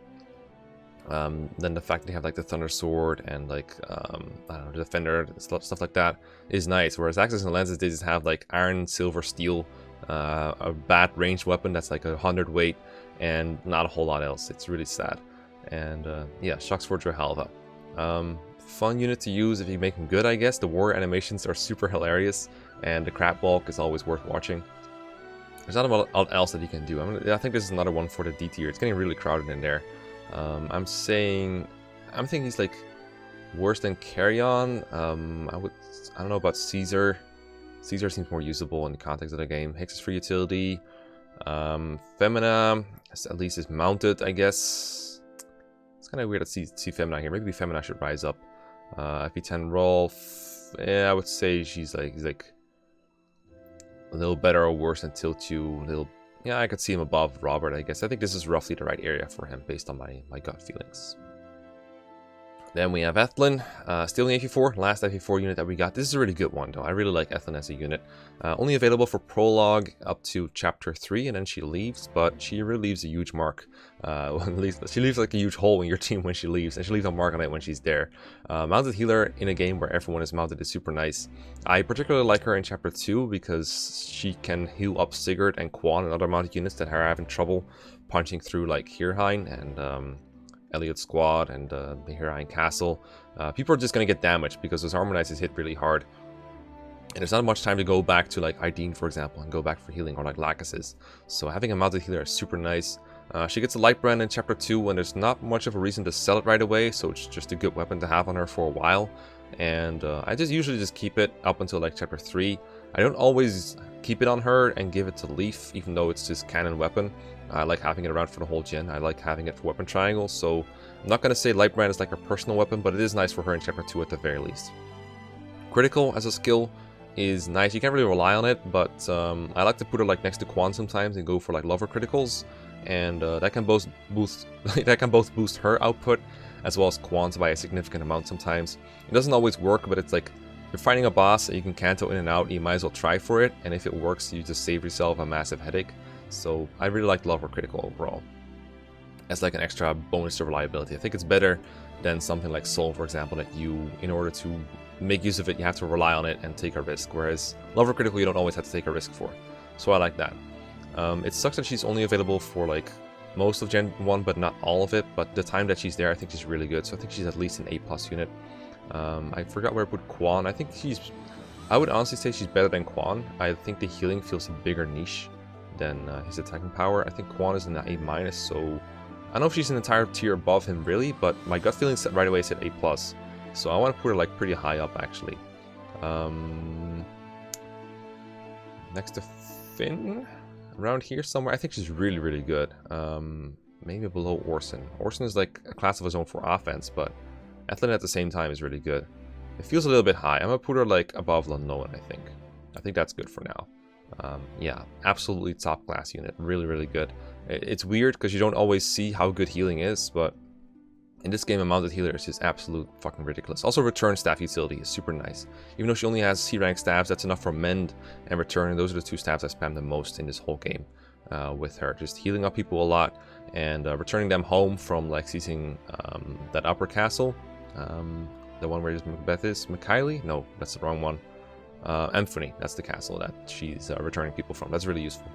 then the fact that they have like the thunder sword and like I don't know, the defender, stuff like that is nice. Whereas axes and lances, they just have like iron, silver, steel, a bad ranged weapon that's like 100 weight, and not a whole lot else. It's really sad. And yeah, Shocks for Helva. Fun unit to use if you make him good, I guess. The warrior animations are super hilarious, and the crab walk is always worth watching. There's not a lot else that he can do. I think this is another one for the D tier. It's getting really crowded in there. I'm thinking he's like worse than Carrion. I don't know about Caesar. Caesar seems more usable in the context of the game. Hicks is for utility. Femina at least is mounted, I guess. It's kind of weird to see Femina here. Maybe Femina should rise up. F10 roll. Yeah, I would say he's like a little better or worse than Tilt 2. Yeah, I could see him above Robert, I guess. I think this is roughly the right area for him based on my gut feelings. Then we have Ethlyn, still in Fe4, last Fe4 unit that we got. This is a really good one, though. I really like Ethlyn as a unit. Only available for Prologue up to Chapter 3, and then she leaves, but she really leaves a huge mark. She leaves like a huge hole in your team when she leaves, and she leaves a mark on it when she's there. Mounted healer in a game where everyone is mounted is super nice. I particularly like her in Chapter 2 because she can heal up Sigurd and Quan and other mounted units that are having trouble punching through like Hirheim and Elliot's squad and the Hirheim castle. People are just going to get damaged because those Armor Knights is hit really hard. And there's not much time to go back to like Ideen, for example, and go back for healing, or like Lacus's. So having a mounted healer is super nice. She gets a light brand in Chapter 2 when there's not much of a reason to sell it right away, so it's just a good weapon to have on her for a while. And I usually just keep it up until like Chapter 3. I don't always keep it on her and give it to Leaf, even though it's just cannon weapon. I like having it around for the whole gen. I like having it for weapon triangles, so I'm not going to say light brand is like her personal weapon, but it is nice for her in Chapter 2 at the very least. Critical as a skill is nice. You can't really rely on it, but I like to put her like next to Quan sometimes and go for like lover criticals, and that can both boost her output as well as Quan's by a significant amount sometimes. It doesn't always work, but it's like you're fighting a boss that you can cancel in and out, you might as well try for it, and if it works, you just save yourself a massive headache. So I really like lover critical overall as like an extra bonus to reliability. I think it's better than something like Soul, for example, that you, in order to make use of it, you have to rely on it and take a risk, whereas Lover Critical you don't always have to take a risk for. So I like that. It sucks that she's only available for like most of Gen 1, but not all of it, but the time that she's there, I think she's really good, so I think she's at least an A+ unit. I forgot where I put Quan. I think I would honestly say she's better than Quan. I think the healing feels a bigger niche than his attacking power. I think Quan is in the A-, so I don't know if she's an entire tier above him really, but my gut feeling said right away said A+. So I want to put her like pretty high up actually. Next to Finn, around here somewhere. I think she's really, really good. Maybe below Orson. Orson is like a class of his own for offense, but Ethlyn at the same time is really good. It feels a little bit high. I'm gonna put her like above Lanoan, I think. I think that's good for now. Yeah, absolutely top class unit. Really, really good. It's weird because you don't always see how good healing is, but in this game, a mounted healer is just absolute fucking ridiculous. Also, return staff utility is super nice. Even though she only has C-rank staffs, that's enough for mend and return, and those are the two staffs I spam the most in this whole game with her. Just healing up people a lot and returning them home from like seizing that upper castle. The one where Macbeth is. Mekkah? No, that's the wrong one. Anthony, that's the castle that she's returning people from. That's really useful.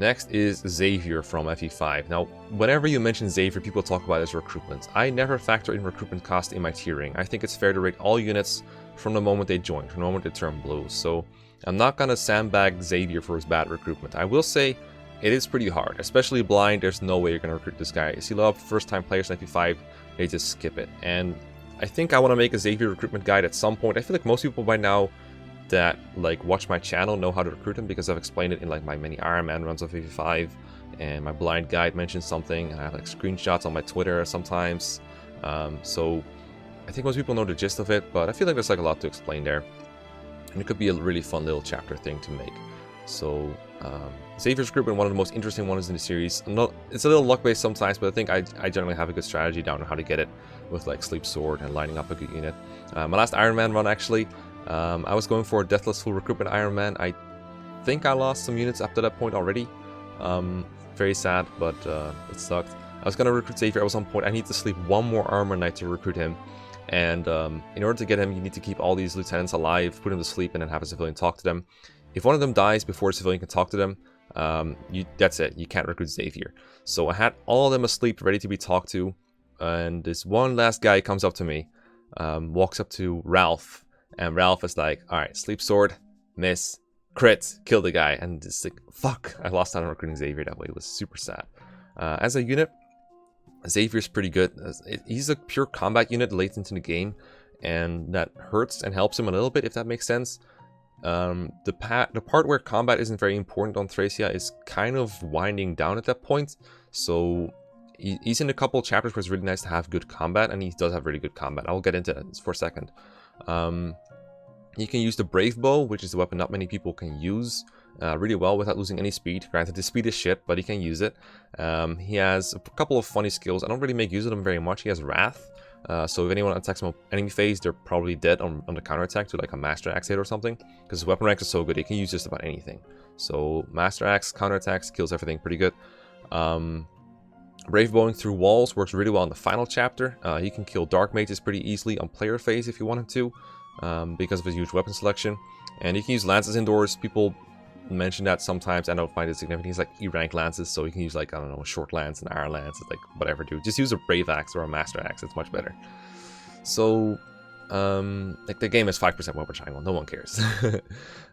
Next is Xavier from Fv6. Now, whenever you mention Xavier, people talk about his recruitment. I never factor in recruitment cost in my tiering. I think it's fair to rate all units from the moment they join, from the moment they turn blue. So I'm not gonna sandbag Xavier for his bad recruitment. I will say it is pretty hard, especially blind. There's no way you're gonna recruit this guy. You see a lot of first-time players in Fv6, they just skip it. And I think I want to make a Xavier recruitment guide at some point. I feel like most people by now that like watch my channel know how to recruit him because I've explained it in like my many Iron Man runs of Fv6, and my blind guide mentions something, and I have like screenshots on my Twitter sometimes. So I think most people know the gist of it, but I feel like there's like a lot to explain there, and it could be a really fun little chapter thing to make. So Xavier's recruitment, one of the most interesting ones in the series. It's a little luck based sometimes, but I think I generally have a good strategy down on how to get it with like Sleep Sword and lining up a good unit. My last Iron Man run actually, I was going for a Deathless full recruitment Iron Man. I think I lost some units up to that point already. Very sad, but it sucked. I was going to recruit Xavier. I was on point. I need to sleep one more Armor Knight to recruit him. And in order to get him, you need to keep all these lieutenants alive, put them to sleep, and then have a civilian talk to them. If one of them dies before a civilian can talk to them, that's it. You can't recruit Xavier. So I had all of them asleep, ready to be talked to. And this one last guy comes up to me, walks up to Ralph. And Ralph is like, alright, Sleep Sword, miss, crit, kill the guy. And it's like, fuck, I lost out on recruiting Xavier that way. It was super sad. As a unit, Xavier's pretty good. He's a pure combat unit late into the game, and that hurts and helps him a little bit, if that makes sense. The part where combat isn't very important on Thracia is kind of winding down at that point. So he's in a couple chapters where it's really nice to have good combat, and he does have really good combat. I'll get into that for a second. You can use the Brave Bow, which is a weapon not many people can use really well without losing any speed. Granted, the speed is shit, but he can use it. He has a couple of funny skills. I don't really make use of them very much. He has Wrath. So if anyone attacks him enemy phase, they're probably dead on the counterattack to like a Master Axe hit or something. Because his weapon ranks are so good, he can use just about anything. So Master Axe, counterattacks, kills everything pretty good. Brave Bowing through walls works really well in the final chapter. He can kill Dark Mages pretty easily on player phase if you want him to, because of his huge weapon selection. And you can use lances indoors. People mention that sometimes. I don't find it significant. He's like E-rank lances, so you can use like, I don't know, a short lance and iron lance, like whatever, dude. Just use a Brave Axe or a Master Axe. It's much better. So like the game is 5% weapon triangle. No one cares.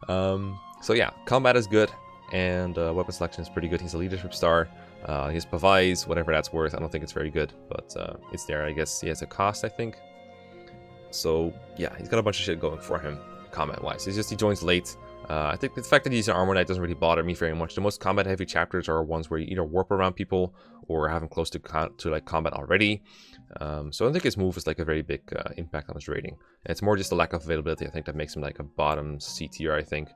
So yeah, combat is good, and weapon selection is pretty good. He's a leadership star. He has Pavise, whatever that's worth. I don't think it's very good, but it's there, I guess. He has a cost, I think. So yeah, he's got a bunch of shit going for him combat-wise. It's just he joins late. I think the fact that he's an Armor Knight doesn't really bother me very much. The most combat-heavy chapters are ones where you either warp around people or have him close to like combat already. So I don't think his move is like a very big impact on his rating. It's more just the lack of availability, I think, that makes him like a bottom C tier, I think.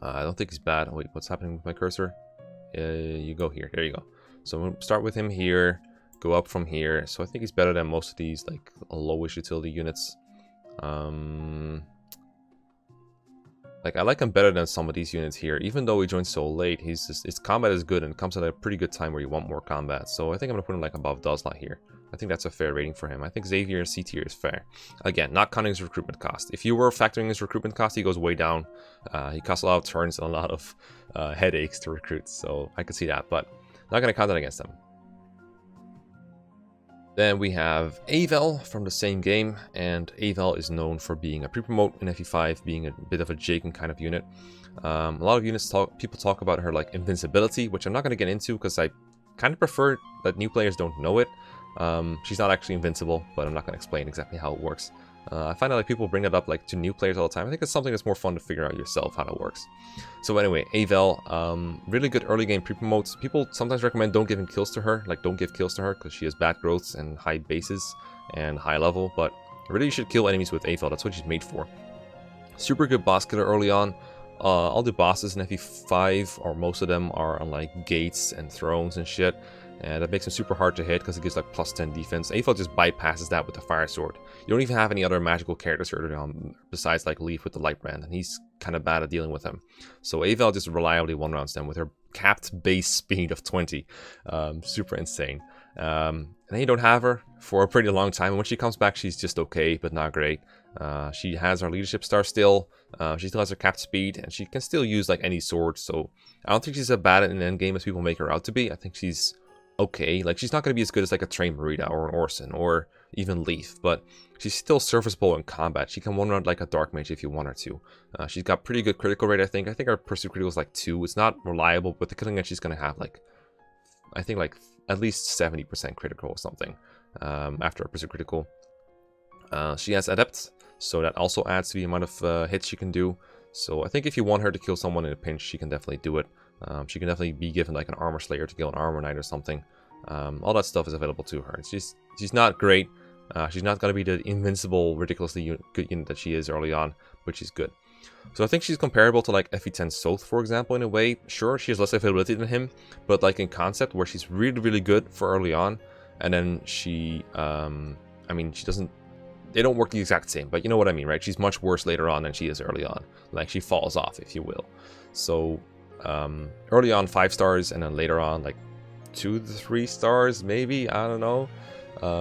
I don't think he's bad. Oh, wait, what's happening with my cursor? You go here. There you go. So we'll start with him here, go up from here. So I think he's better than most of these like lowish utility units. Like, I like him better than some of these units here. Even though he joined so late, his combat is good and comes at a pretty good time where you want more combat. So I think I'm going to put him like above Dalson here. I think that's a fair rating for him. I think Xavier C tier is fair. Again, not counting his recruitment cost. If you were factoring his recruitment cost, he goes way down. He costs a lot of turns and a lot of headaches to recruit. So I could see that, but not going to count that against him. Then we have Avel from the same game, and Avel is known for being a pre-promote in Fv6, being a bit of a Jagen kind of unit. A lot of units people talk about her like invincibility, which I'm not going to get into because I kind of prefer that new players don't know it. She's not actually invincible, but I'm not going to explain exactly how it works. I find that like people bring it up like to new players all the time. I think it's something that's more fun to figure out yourself how that works. So anyway, Avel, really good early game pre-promotes. People sometimes recommend don't giving kills to her, like don't give kills to her because she has bad growths and high bases and high level. But really, you should kill enemies with Avel. That's what she's made for. Super good boss killer early on. All the bosses in Fv6, or most of them, are on like gates and thrones and shit. And that makes him super hard to hit because it gives like plus 10 defense. Avel just bypasses that with the fire sword. You don't even have any other magical characters early on besides like Leaf with the light brand, and he's kind of bad at dealing with him. So Avel just reliably one-rounds them with her capped base speed of 20. Super insane. And then you don't have her for a pretty long time, and when she comes back she's just okay, but not great. She has her leadership star still. She still has her capped speed, and she can still use like any sword. So I don't think she's as bad in an endgame as people make her out to be. I think she's okay. Like, she's not going to be as good as like a Train Marita or an Orson or even Leaf, but she's still serviceable in combat. She can one-round like a Dark Mage if you want her to. She's got pretty good critical rate, I think. I think her pursuit critical is like 2. It's not reliable, but the killing edge she's going to have like, I think like at least 70% critical or something after a pursuit critical. She has Adept, so that also adds to the amount of hits she can do. So I think if you want her to kill someone in a pinch, she can definitely do it. She can definitely be given like an Armor Slayer to kill an Armor Knight or something. All that stuff is available to her. It's just, she's not great. She's not going to be the invincible, ridiculously good unit that she is early on, but she's good. So I think she's comparable to like Fv10 Soth, for example, in a way. Sure, she has less availability than him, but like in concept, where she's really, really good for early on, and then she, I mean, she doesn't, they don't work the exact same, but you know what I mean, right? She's much worse later on than she is early on. Like, she falls off, if you will. So early on 5 stars, and then later on like 2 to 3 stars, maybe, I don't know.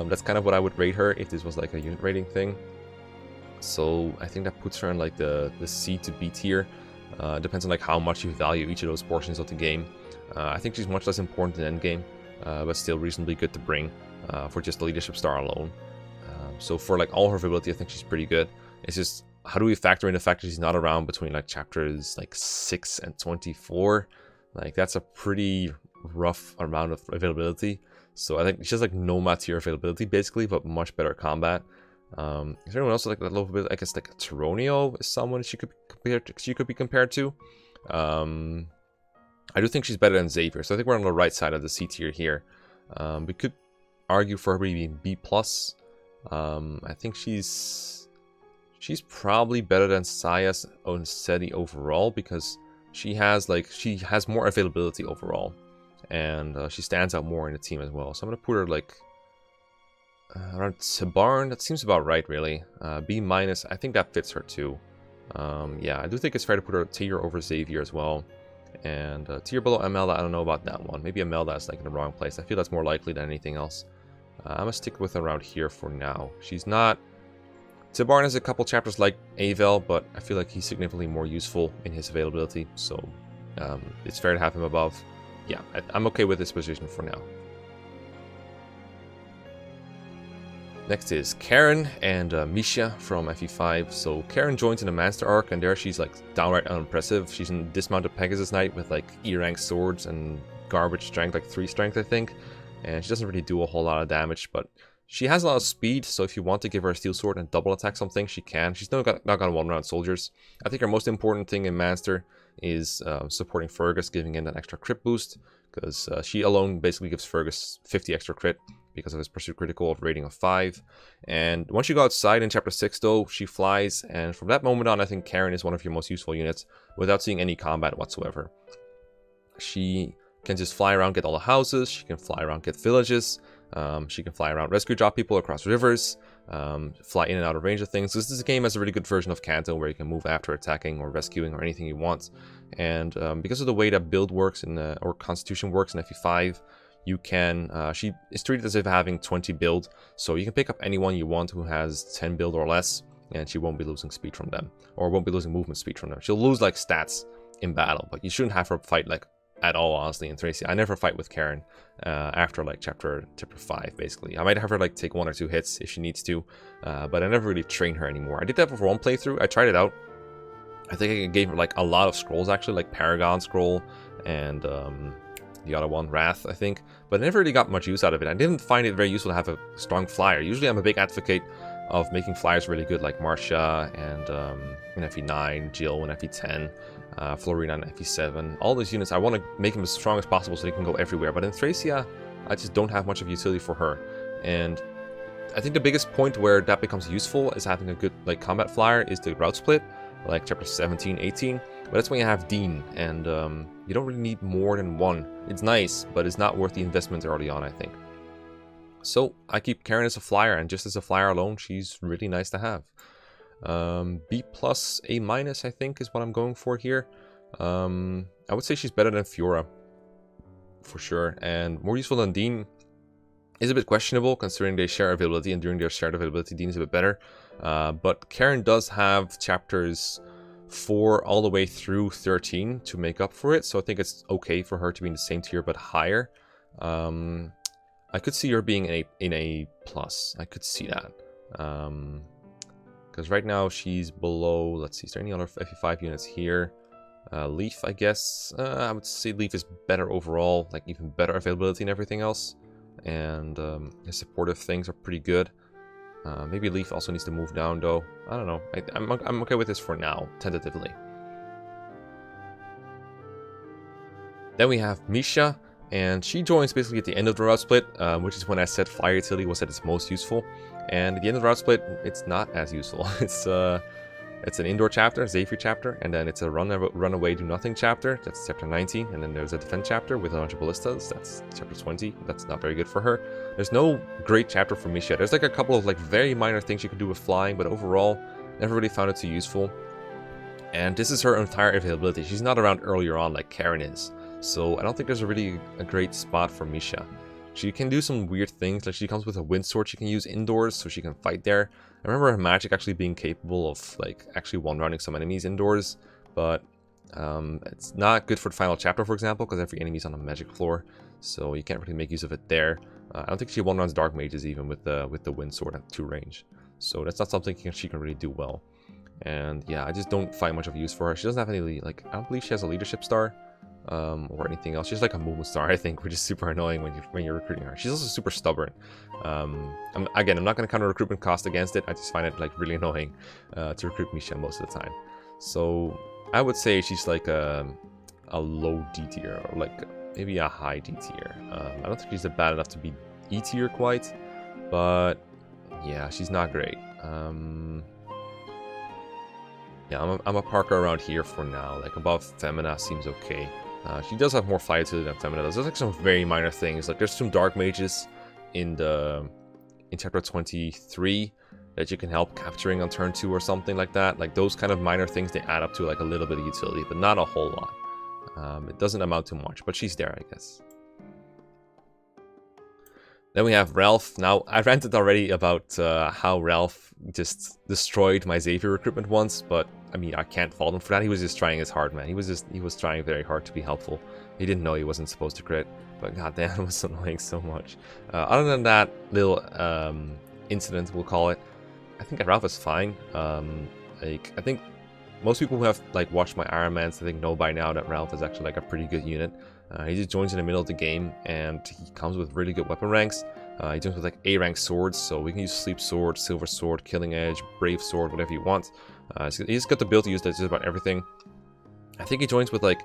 That's kind of what I would rate her if this was like a unit rating thing. So I think that puts her in like the C to B tier. Depends on like how much you value each of those portions of the game. I think she's much less important in endgame, but still reasonably good to bring for just the leadership star alone. So for like all her ability, I think she's pretty good. It's just, how do we factor in the fact that she's not around between like chapters like 6 and 24? Like, that's a pretty rough amount of availability. So I think she has like no tier availability basically, but much better combat. Is there anyone else like a little bit? I guess like Tironio is someone she could be compared to. I do think she's better than Xavier, so I think we're on the right side of the C tier here. We could argue for her being B+. I think she's probably better than Sayas on Seti overall, because she has more availability overall, and she stands out more in the team as well. So I'm gonna put her like around Tabarn. That seems about right, really. B-, I think that fits her too. Yeah, I do think it's fair to put her a tier over Xavier as well, and tier below Amelda. I don't know about that one. Maybe Amelda is like in the wrong place. I feel that's more likely than anything else. I'm gonna stick with around here for now. She's not. Tabarn has a couple chapters like Avel, but I feel like he's significantly more useful in his availability, so it's fair to have him above. Yeah, I'm okay with this position for now. Next is Karen and Misha from Fv6. So Karen joins in the Master arc, and there she's like downright unimpressive. She's in Dismounted Pegasus Knight with like E-rank swords and garbage strength, like 3 strength, I think. And she doesn't really do a whole lot of damage, but she has a lot of speed, so if you want to give her a steel sword and double attack something, she can. She's not gonna one-round soldiers. I think her most important thing in Master is supporting Fergus, giving in that extra crit boost, because she alone basically gives Fergus 50 extra crit because of his pursuit critical of rating of 5. And once you go outside in chapter 6 though, she flies, and from that moment on, I think Karen is one of your most useful units without seeing any combat whatsoever. She can just fly around, get all the houses, she can fly around, get villages. She can fly around, rescue drop people across rivers, fly in and out of range of things. This is a game as a really good version of Kanto where you can move after attacking or rescuing or anything you want. And because of the way that build works or Constitution works in Fv5, you can, she is treated as if having 20 build, so you can pick up anyone you want who has 10 build or less, and she won't be losing speed from them, or won't be losing movement speed from them. She'll lose like stats in battle, but you shouldn't have her fight like at all, honestly, in Thracia. I never fight with Karen after like chapter 5, basically. I might have her like take 1 or 2 hits if she needs to, but I never really train her anymore. I did that for one playthrough. I tried it out. I think I gave her like a lot of scrolls, actually, like Paragon Scroll and the other one, Wrath, I think, but I never really got much use out of it. I didn't find it very useful to have a strong flyer. Usually I'm a big advocate of making flyers really good, like Marcia and in Fv9, Jill in Fv10, Florina in Fv7. All those units, I want to make them as strong as possible so they can go everywhere, but in Thracia, I just don't have much of utility for her. And I think the biggest point where that becomes useful is having a good like combat flyer is the route split, like chapter 17, 18. But that's when you have Dean, and you don't really need more than 1. It's nice, but it's not worth the investment early on, I think. So I keep Karen as a flyer, and just as a flyer alone, she's really nice to have. B+, A-, I think, is what I'm going for here. I would say she's better than Fiora, for sure, and more useful than Dean is a bit questionable, considering they share availability, and during their shared availability, Dean is a bit better. But Karen does have chapters 4 all the way through 13 to make up for it, so I think it's okay for her to be in the same tier but higher. I could see her being in a plus. I could see that, because right now she's below. Let's see, is there any other Fv5 units here? Leaf, I guess. I would say Leaf is better overall, like even better availability and everything else, and his supportive things are pretty good. Maybe Leaf also needs to move down, though. I don't know. I'm okay with this for now, tentatively. Then we have Misha, and she joins basically at the end of the route split, which is when I said flyer utility was at its most useful. And at the end of the route split, it's not as useful. It's an indoor chapter, Xavier chapter, and then it's a run away, do nothing chapter. That's chapter 19, and then there's a defense chapter with a bunch of ballistas. That's chapter 20. That's not very good for her. There's no great chapter for Misha. There's like a couple of like very minor things you can do with flying, but overall, never really found it too useful. And this is her entire availability. She's not around earlier on like Karen is, so I don't think there's really a great spot for Misha. She can do some weird things, like she comes with a wind sword she can use indoors, so she can fight there. I remember her magic actually being capable of like actually one-running some enemies indoors, but it's not good for the final chapter, for example, because every enemy's on a magic floor, so you can't really make use of it there. I don't think she one-runs dark mages even with the wind sword at 2 range, so that's not something she can really do well. And yeah, I just don't find much of use for her. She doesn't have any, like, I don't believe she has a leadership star. Or anything else. She's like a movement star, I think, which is super annoying when you're recruiting her. She's also super stubborn. I'm not going to count a recruitment cost against it. I just find it like really annoying to recruit Misha most of the time. So I would say she's like a low D tier, or like maybe a high D tier. I don't think she's bad enough to be E tier quite, but yeah, she's not great. Yeah, I'm a parker around here for now. Like above Femina seems okay. She does have more fire utility than Femina does. There's like some very minor things. Like there's some dark mages in chapter 23 that you can help capturing on turn 2 or something like that. Like those kind of minor things, they add up to like a little bit of utility, but not a whole lot. It doesn't amount to much, but she's there, I guess. Then we have Ralph. Now, I ranted already about how Ralph just destroyed my Xavier recruitment once, but I mean, I can't fault him for that. He was just trying his hard, man. He was trying very hard to be helpful. He didn't know he wasn't supposed to crit, but goddamn, it was annoying so much. Other than that little incident, we'll call it, I think Ralph is fine. Like, I think most people who have like watched my Iron Mans, I think know by now that Ralph is actually like a pretty good unit. He just joins in the middle of the game, and he comes with really good weapon ranks. He joins with like A rank swords, so we can use Sleep Sword, Silver Sword, Killing Edge, Brave Sword, whatever you want. He's got the ability to use that just about everything. I think he joins with like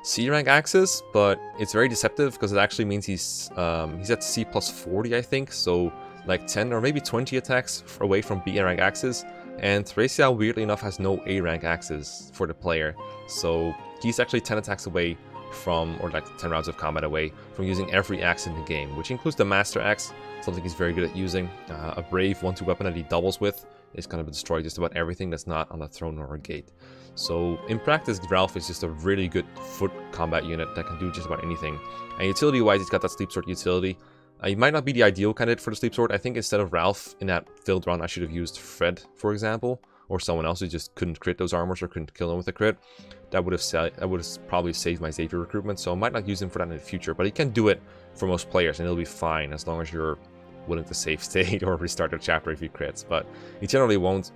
C rank axes, but it's very deceptive because it actually means he's at C plus 40, I think, so like 10 or maybe 20 attacks away from B rank axes. And Thracia, weirdly enough, has no A rank axes for the player, so he's actually 10 attacks away from, or like 10 rounds of combat away from using every axe in the game, which includes the Master Axe. something he's very good at using. A brave 1-2 weapon that he doubles with is going to destroy just about everything that's not on a throne or a gate. So in practice, Ralph is just a really good foot combat unit that can do just about anything. And utility wise, he's got that sleep sword utility. He might not be the ideal candidate for the sleep sword. I think instead of Ralph in that failed round, I should have used Fred, for example, or someone else who just couldn't crit those armors or couldn't kill them with a crit. That would have probably saved my Xavier recruitment, so I might not use him for that in the future, but he can do it for most players, and it'll be fine as long as you're willing to save state or restart the chapter if he crits, but he generally won't.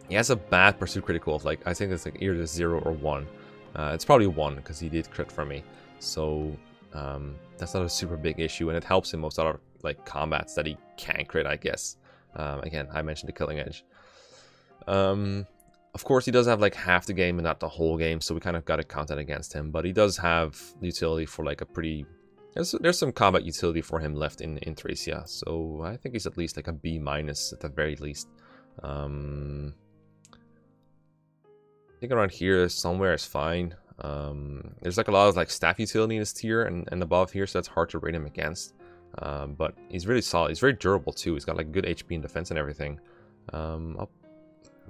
He has a bad pursuit critical of, like, I think it's like either 0 or 1. It's probably 1 because he did crit for me, so that's not a super big issue, and it helps in most other like combats that he can crit, I guess. Again, I mentioned the killing edge. Of course, he does have like half the game and not the whole game, so we kind of got to count that against him. But he does have utility for like a pretty... There's some combat utility for him left in Thracia, so I think he's at least like a B- at the very least. I think around here somewhere is fine. There's like a lot of like staff utility in this tier and above here, so that's hard to rate him against. But he's really solid. He's very durable too. He's got like good HP and defense and everything. Up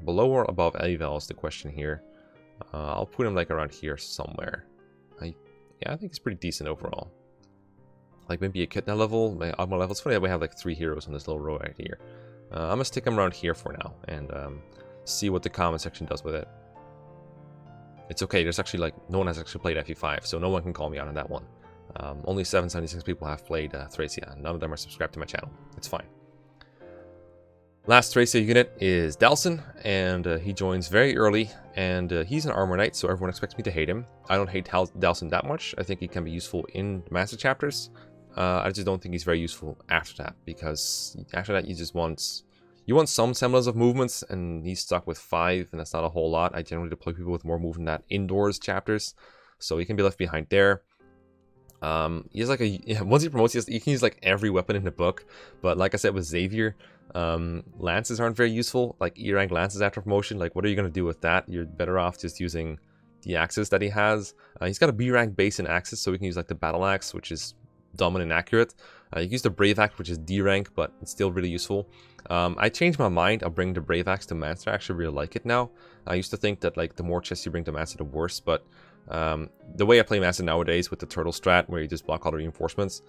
below or above Avel is the question here. I'll put him like around here somewhere. Yeah, I think he's pretty decent overall. Like maybe a Kitna level, my Agma level. It's funny that we have like 3 heroes on this little row right here. I'm gonna stick him around here for now and see what the comment section does with it. It's okay, there's actually like, no one has actually played Fv6, so no one can call me out on that one. Only 776 people have played Thracia, none of them are subscribed to my channel. It's fine. Last Thracia unit is Dalson, and he joins very early, and he's an armor knight, so everyone expects me to hate him. I don't hate Dalson that much. I think he can be useful in master chapters. I just don't think he's very useful after that, because after that you just want... You want some semblance of movements, and he's stuck with 5, and that's not a whole lot. I generally deploy people with more movement than that indoors chapters, so he can be left behind there. He has like a... Yeah, once he promotes, he can use like every weapon in the book, but like I said with Xavier, lances aren't very useful. Like E-rank lances after promotion, like what are you going to do with that? You're better off just using the axes that he has. He's got a B-rank base in axes, so we can use like the battle axe, which is dumb and inaccurate. You can use the brave axe, which is D rank, but it's still really useful. I changed my mind. I'll bring the brave axe to master. I actually really like it now. I used to think that like the more chests you bring to master, the worse, but the way I play master nowadays with the turtle strat, where you just block all the reinforcements,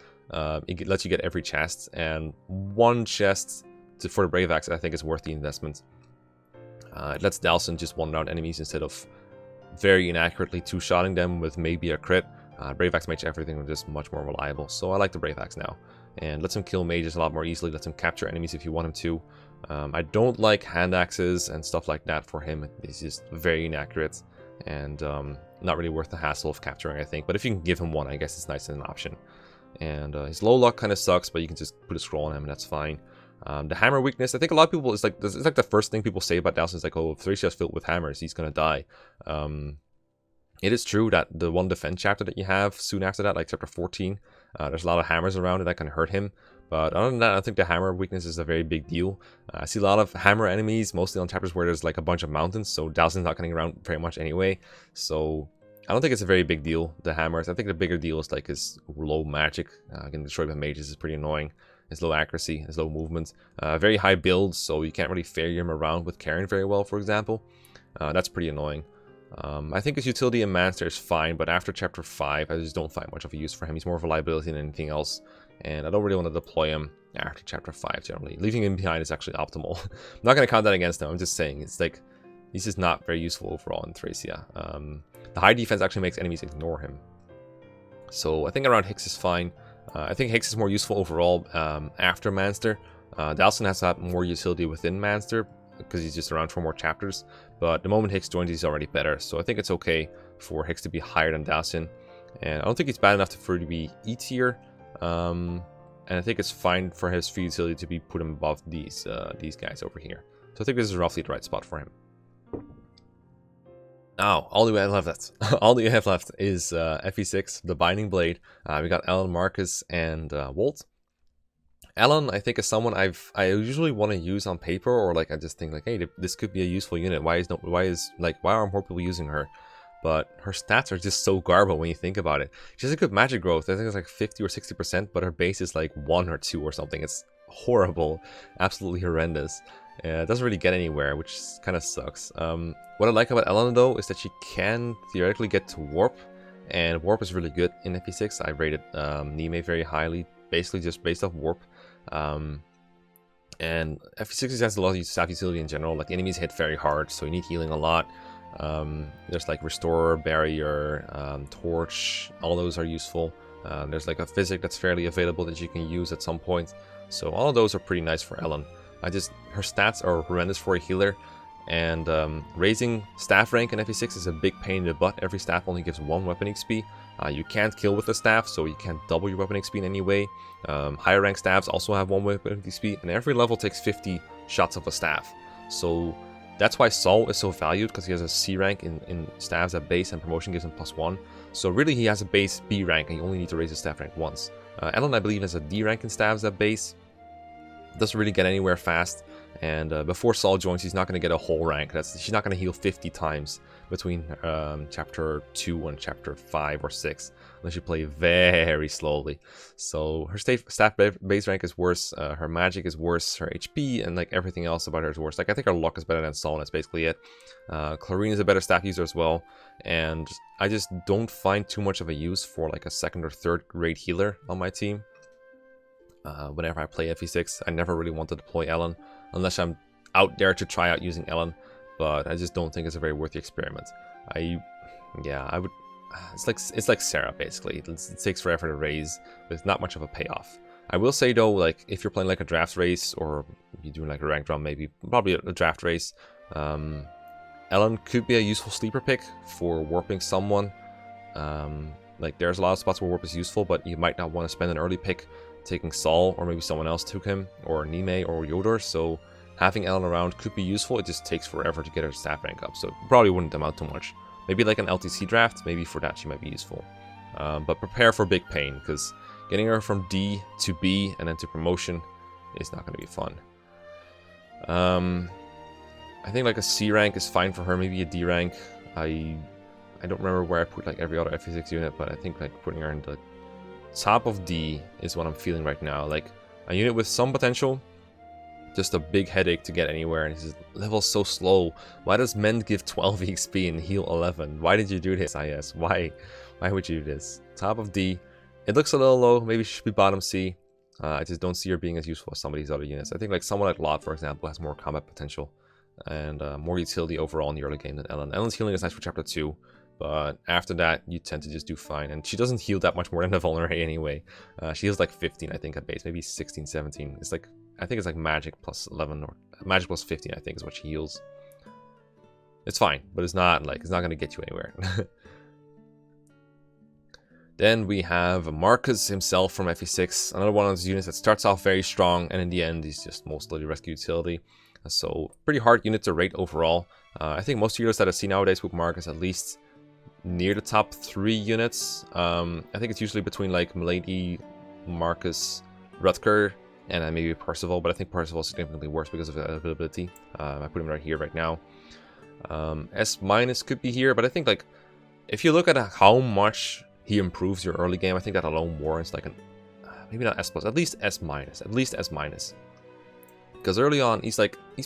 it lets you get every chest, and 1 chest for the brave axe I think is worth the investment. It lets Dalson just one-round enemies instead of very inaccurately two-shotting them with maybe a crit. Brave Axe makes everything just much more reliable, so I like the Brave Axe now. And lets him kill mages a lot more easily, lets him capture enemies if you want him to. I don't like hand axes and stuff like that for him. It's just very inaccurate and not really worth the hassle of capturing, I think. But if you can give him one, I guess it's nice as an option. And his low luck kind of sucks, but you can just put a scroll on him and that's fine. The hammer weakness, I think a lot of people, it's like the first thing people say about Dalson is like, oh, if Thracia is filled with hammers, he's gonna die. It is true that the one defense chapter that you have soon after that, like chapter 14, there's a lot of hammers around it that can hurt him. But other than that, I think the hammer weakness is a very big deal. I see a lot of hammer enemies, mostly on chapters where there's like a bunch of mountains, so Dalson's not getting around very much anyway. So I don't think it's a very big deal, the hammers. I think the bigger deal is like his low magic. Getting destroyed by mages is pretty annoying. His low accuracy, his low movement. Very high builds, so you can't really ferry him around with Karen very well, for example. That's pretty annoying. I think his utility in Master is fine, but after chapter 5, I just don't find much of a use for him. He's more of a liability than anything else, and I don't really want to deploy him after chapter 5 generally. Leaving him behind is actually optimal. I'm not going to count that against him, I'm just saying, it's like, he's just not very useful overall in Thracia. The high defense actually makes enemies ignore him. So I think around Hicks is fine. I think Hicks is more useful overall after Manster. Dalson has to have more utility within Manster, because he's just around for more chapters, but the moment Hicks joins, he's already better, so I think it's okay for Hicks to be higher than Dalson, and I don't think he's bad enough for to be E tier, and I think it's fine for his free utility to be put him above these guys over here, so I think this is roughly the right spot for him. Now, all we have left, all we have left is Fv6 the Binding Blade. We got Alan, Marcus, and Waltz. Alan, I think, is someone I usually want to use on paper, or like I just think like, hey, this could be a useful unit. Why aren't more people using her? but her stats are just so garbled when you think about it. She has a good magic growth. I think it's like 50 or 60%, but her base is like 1 or 2 or something. It's horrible, absolutely horrendous. It doesn't really get anywhere, which kind of sucks. What I like about Ethlyn though is that she can theoretically get to warp, and warp is really good in Fv6. I rated Nime very highly, basically just based off warp. And Fv6 has a lot of staff utility in general. Like the enemies hit very hard, so you need healing a lot. There's like Restore, Barrier, Torch, all those are useful. There's like a physic that's fairly available that you can use at some point. So all of those are pretty nice for Ethlyn. Her stats are horrendous for a healer, and raising staff rank in Fv6 is a big pain in the butt. Every staff only gives 1 weapon XP. You can't kill with the staff, so you can't double your weapon XP in any way. Higher rank staffs also have 1 weapon XP, and every level takes 50 shots of a staff. So that's why Saul is so valued, because he has a C rank in staffs at base, and promotion gives him +1. So really he has a base B rank, and you only need to raise his staff rank once. Ethlyn, I believe, has a D rank in staffs at base. Doesn't really get anywhere fast, and before Saul joins, he's not going to get a whole rank. She's not going to heal 50 times between chapter 2 and chapter 5 or 6, unless you play very slowly. So her staff base rank is worse, her magic is worse, her HP and like everything else about her is worse. Like I think her luck is better than Saul, and that's basically it. Clarine is a better staff user as well, and I just don't find too much of a use for like a 2nd or 3rd grade healer on my team. Whenever I play Fv6, I never really want to deploy Ethlyn, unless I'm out there to try out using Ethlyn, but I just don't think it's a very worthy experiment. I would. It's like Sarah basically. It takes forever to raise, with not much of a payoff. I will say though, like if you're playing like a draft race, or you're doing like a rank run, probably a draft race, Ethlyn could be a useful sleeper pick for warping someone. Like there's a lot of spots where warp is useful, but you might not want to spend an early pick taking Saul, or maybe someone else took him, or Nime or Yodor. So having Ethlyn around could be useful. It just takes forever to get her staff rank up, so it probably wouldn't amount to much. Maybe like an LTC draft, maybe for that she might be useful. But prepare for big pain, because getting her from D to B and then to promotion is not going to be fun. I think like a C rank is fine for her, maybe a D rank. I don't remember where I put like every other Fv6 unit, but I think like putting her in the top of D is what I'm feeling right now. Like a unit with some potential, just a big headache to get anywhere, and his level's so slow. Why does Mend give 12 XP and heal 11? Why did you do this, IS? Why would you do this? Top of D. It looks a little low. Maybe she should be bottom C. I just don't see her being as useful as some of these other units. I think like someone like Lot, for example, has more combat potential and more utility overall in the early game than Ethlyn. Ethlyn's healing is nice for chapter 2. But after that, you tend to just do fine. And she doesn't heal that much more than the Vulnerary anyway. She heals like 15, I think, at base. Maybe 16, 17. It's like, I think it's like magic plus 11 or magic plus 15, I think, is what she heals. It's fine, but it's not going to get you anywhere. Then we have Marcus himself from Fv6. Another one of those units that starts off very strong, and in the end, he's just mostly rescue utility. So, pretty hard unit to rate overall. I think most healers that I see nowadays with Marcus, at least near the top 3 units. I think it's usually between like Milady, Marcus, Rutger, and then maybe Percival, but I think Percival is significantly worse because of the availability. I put him right here right now. S- could be here, but I think like if you look at how much he improves your early game, I think that alone warrants like an maybe not S+, at least S-, at least S-. Because early on, he's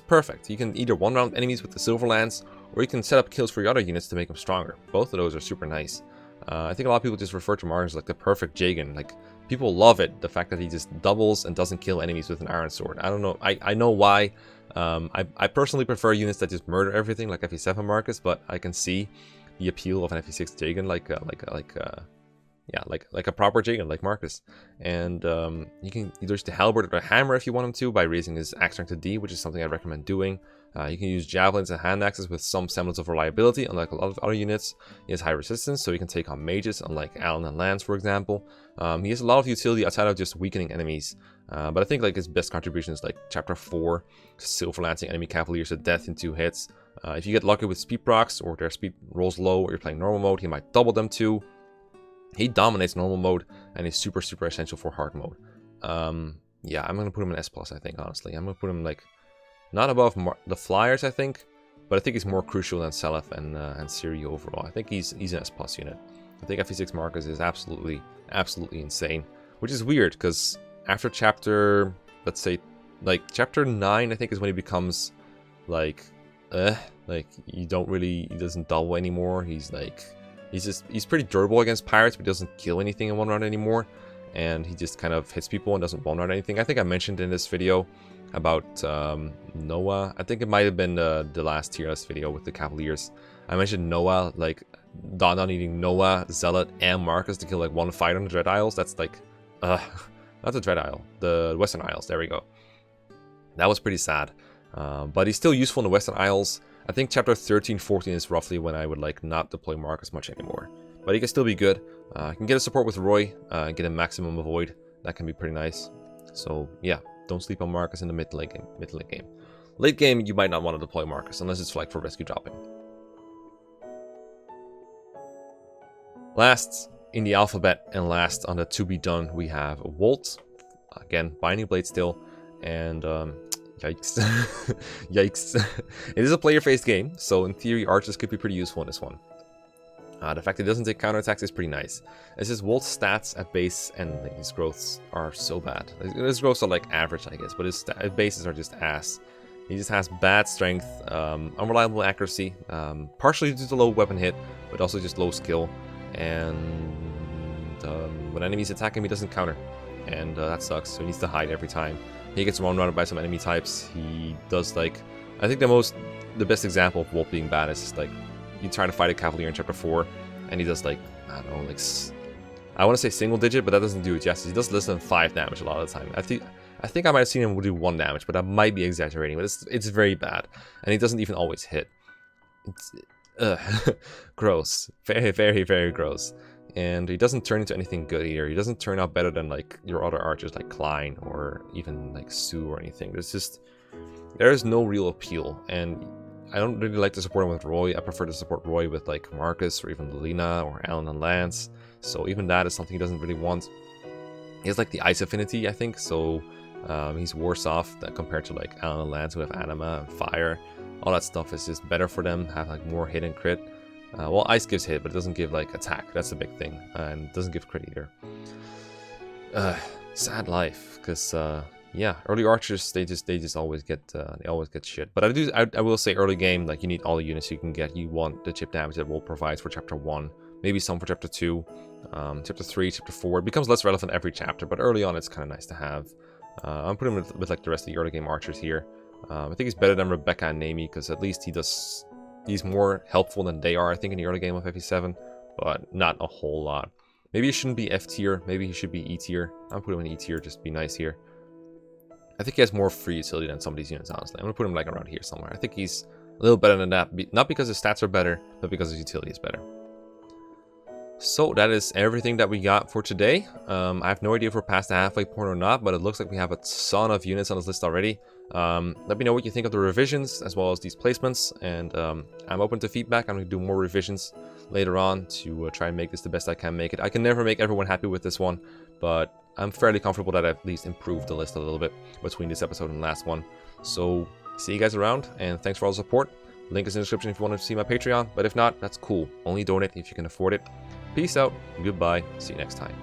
perfect. You can either one-round enemies with the Silver Lance, or you can set up kills for your other units to make them stronger. Both of those are super nice. I think a lot of people just refer to Marcus as like the perfect Jagen. Like, people love it, the fact that he just doubles and doesn't kill enemies with an Iron Sword. I don't know, I know why. I personally prefer units that just murder everything, like Fv7 Marcus, but I can see the appeal of an Fv6 Jagen, like a proper Jagen, like Marcus. And you can either use the halberd or the hammer if you want him to, by raising his axe rank to D, which is something I recommend doing. You can use javelins and hand axes with some semblance of reliability. Unlike a lot of other units, he has high resistance, so he can take on mages, unlike Alan and Lance, for example. He has a lot of utility outside of just weakening enemies. But I think like his best contribution is like Chapter 4, Silver Lancing enemy cavaliers to death in 2 hits. If you get lucky with speed procs, or their speed rolls low, or you're playing normal mode, he might double them too. He dominates normal mode, and is super essential for hard mode. Yeah, I'm going to put him in S+, I think, honestly. I'm going to put him like not above the Flyers, I think, but I think he's more crucial than Selef and Siri overall. I think he's an S+ unit. I think Fv6 Marcus is absolutely insane, which is weird because after chapter, let's say, like chapter 9, I think is when he becomes like he doesn't double anymore. He's pretty durable against pirates, but he doesn't kill anything in one round anymore, and he just kind of hits people and doesn't one round anything. I think I mentioned in this video about Noah. I think it might have been the last tier list video with the Cavaliers. I mentioned Noah, like Don needing Noah, Zealot, and Marcus to kill like one fight on the Dread Isles. That's like not the Dread Isle, the Western Isles. There we go. That was pretty sad. But he's still useful in the Western Isles. I think chapter 13, 14 is roughly when I would like not deploy Marcus much anymore. But he can still be good. I can get a support with Roy, get a maximum avoid. That can be pretty nice. So yeah, don't sleep on Marcus in the mid-late game. Late game, you might not want to deploy Marcus unless it's like for rescue dropping. Last in the alphabet and last on the to be done, we have Waltz. Again, Binding Blade still, and yikes. Yikes. It is a player-faced game, so in theory, archers could be pretty useful in this one. The fact that it doesn't take counterattacks is pretty nice. It's just Waltz stats at base and like, his growths are so bad. His growths are like average, I guess, but his bases are just ass. He just has bad strength, unreliable accuracy, partially due to low weapon hit, but also just low skill. And when enemies attack him, he doesn't counter, and that sucks. So he needs to hide every time. He gets one-rounded by some enemy types. He does like, I think the best example of Waltz being bad is just like you try to fight a Cavalier in chapter 4, and he does like, I don't know, like I want to say single digit, but that doesn't do it justice. He does less than 5 damage a lot of the time. I think I might have seen him do 1 damage, but I might be exaggerating. But it's very bad, and he doesn't even always hit. It's gross, very, very, very gross. And he doesn't turn into anything good either. He doesn't turn out better than like your other archers like Klein or even like Sue or anything. There is no real appeal, and I don't really like to support him with Roy. I prefer to support Roy with like Marcus or even Lena or Alan and Lance. So even that is something he doesn't really want. He has like the ice affinity, I think, so he's worse off compared to like Alan and Lance who have anima and fire. All that stuff is just better for them, have like more hit and crit. Well, ice gives hit, but it doesn't give like attack. That's the big thing, and it doesn't give crit either. Sad life, because yeah, early archers they just always get shit. But I will say early game, like you need all the units you can get. You want the chip damage that Wolf provides for chapter 1, maybe some for chapter 2, chapter 3, chapter 4. It becomes less relevant every chapter, but early on it's kind of nice to have. I'm putting him with like the rest of the early game archers here. I think he's better than Rebecca and Naomi because at least he's more helpful than they are, I think, in the early game of Fv7, but not a whole lot. Maybe he shouldn't be F tier, maybe he should be E tier. I'm putting him in E tier, just be nice here. I think he has more free utility than some of these units, honestly. I'm gonna put him like around here somewhere. I think he's a little better than that, not because his stats are better, but because his utility is better. So that is everything that we got for today. I have no idea if we're past the halfway point or not, but it looks like we have a ton of units on this list already. Let me know what you think of the revisions as well as these placements, and I'm open to feedback. I'm going to do more revisions later on to try and make this the best I can make it. I can never make everyone happy with this one, but I'm fairly comfortable that I've at least improved the list a little bit between this episode and the last one. So see you guys around, and thanks for all the support. Link is in the description if you want to see my Patreon, but if not, that's cool. Only donate if you can afford it. Peace out, goodbye, see you next time.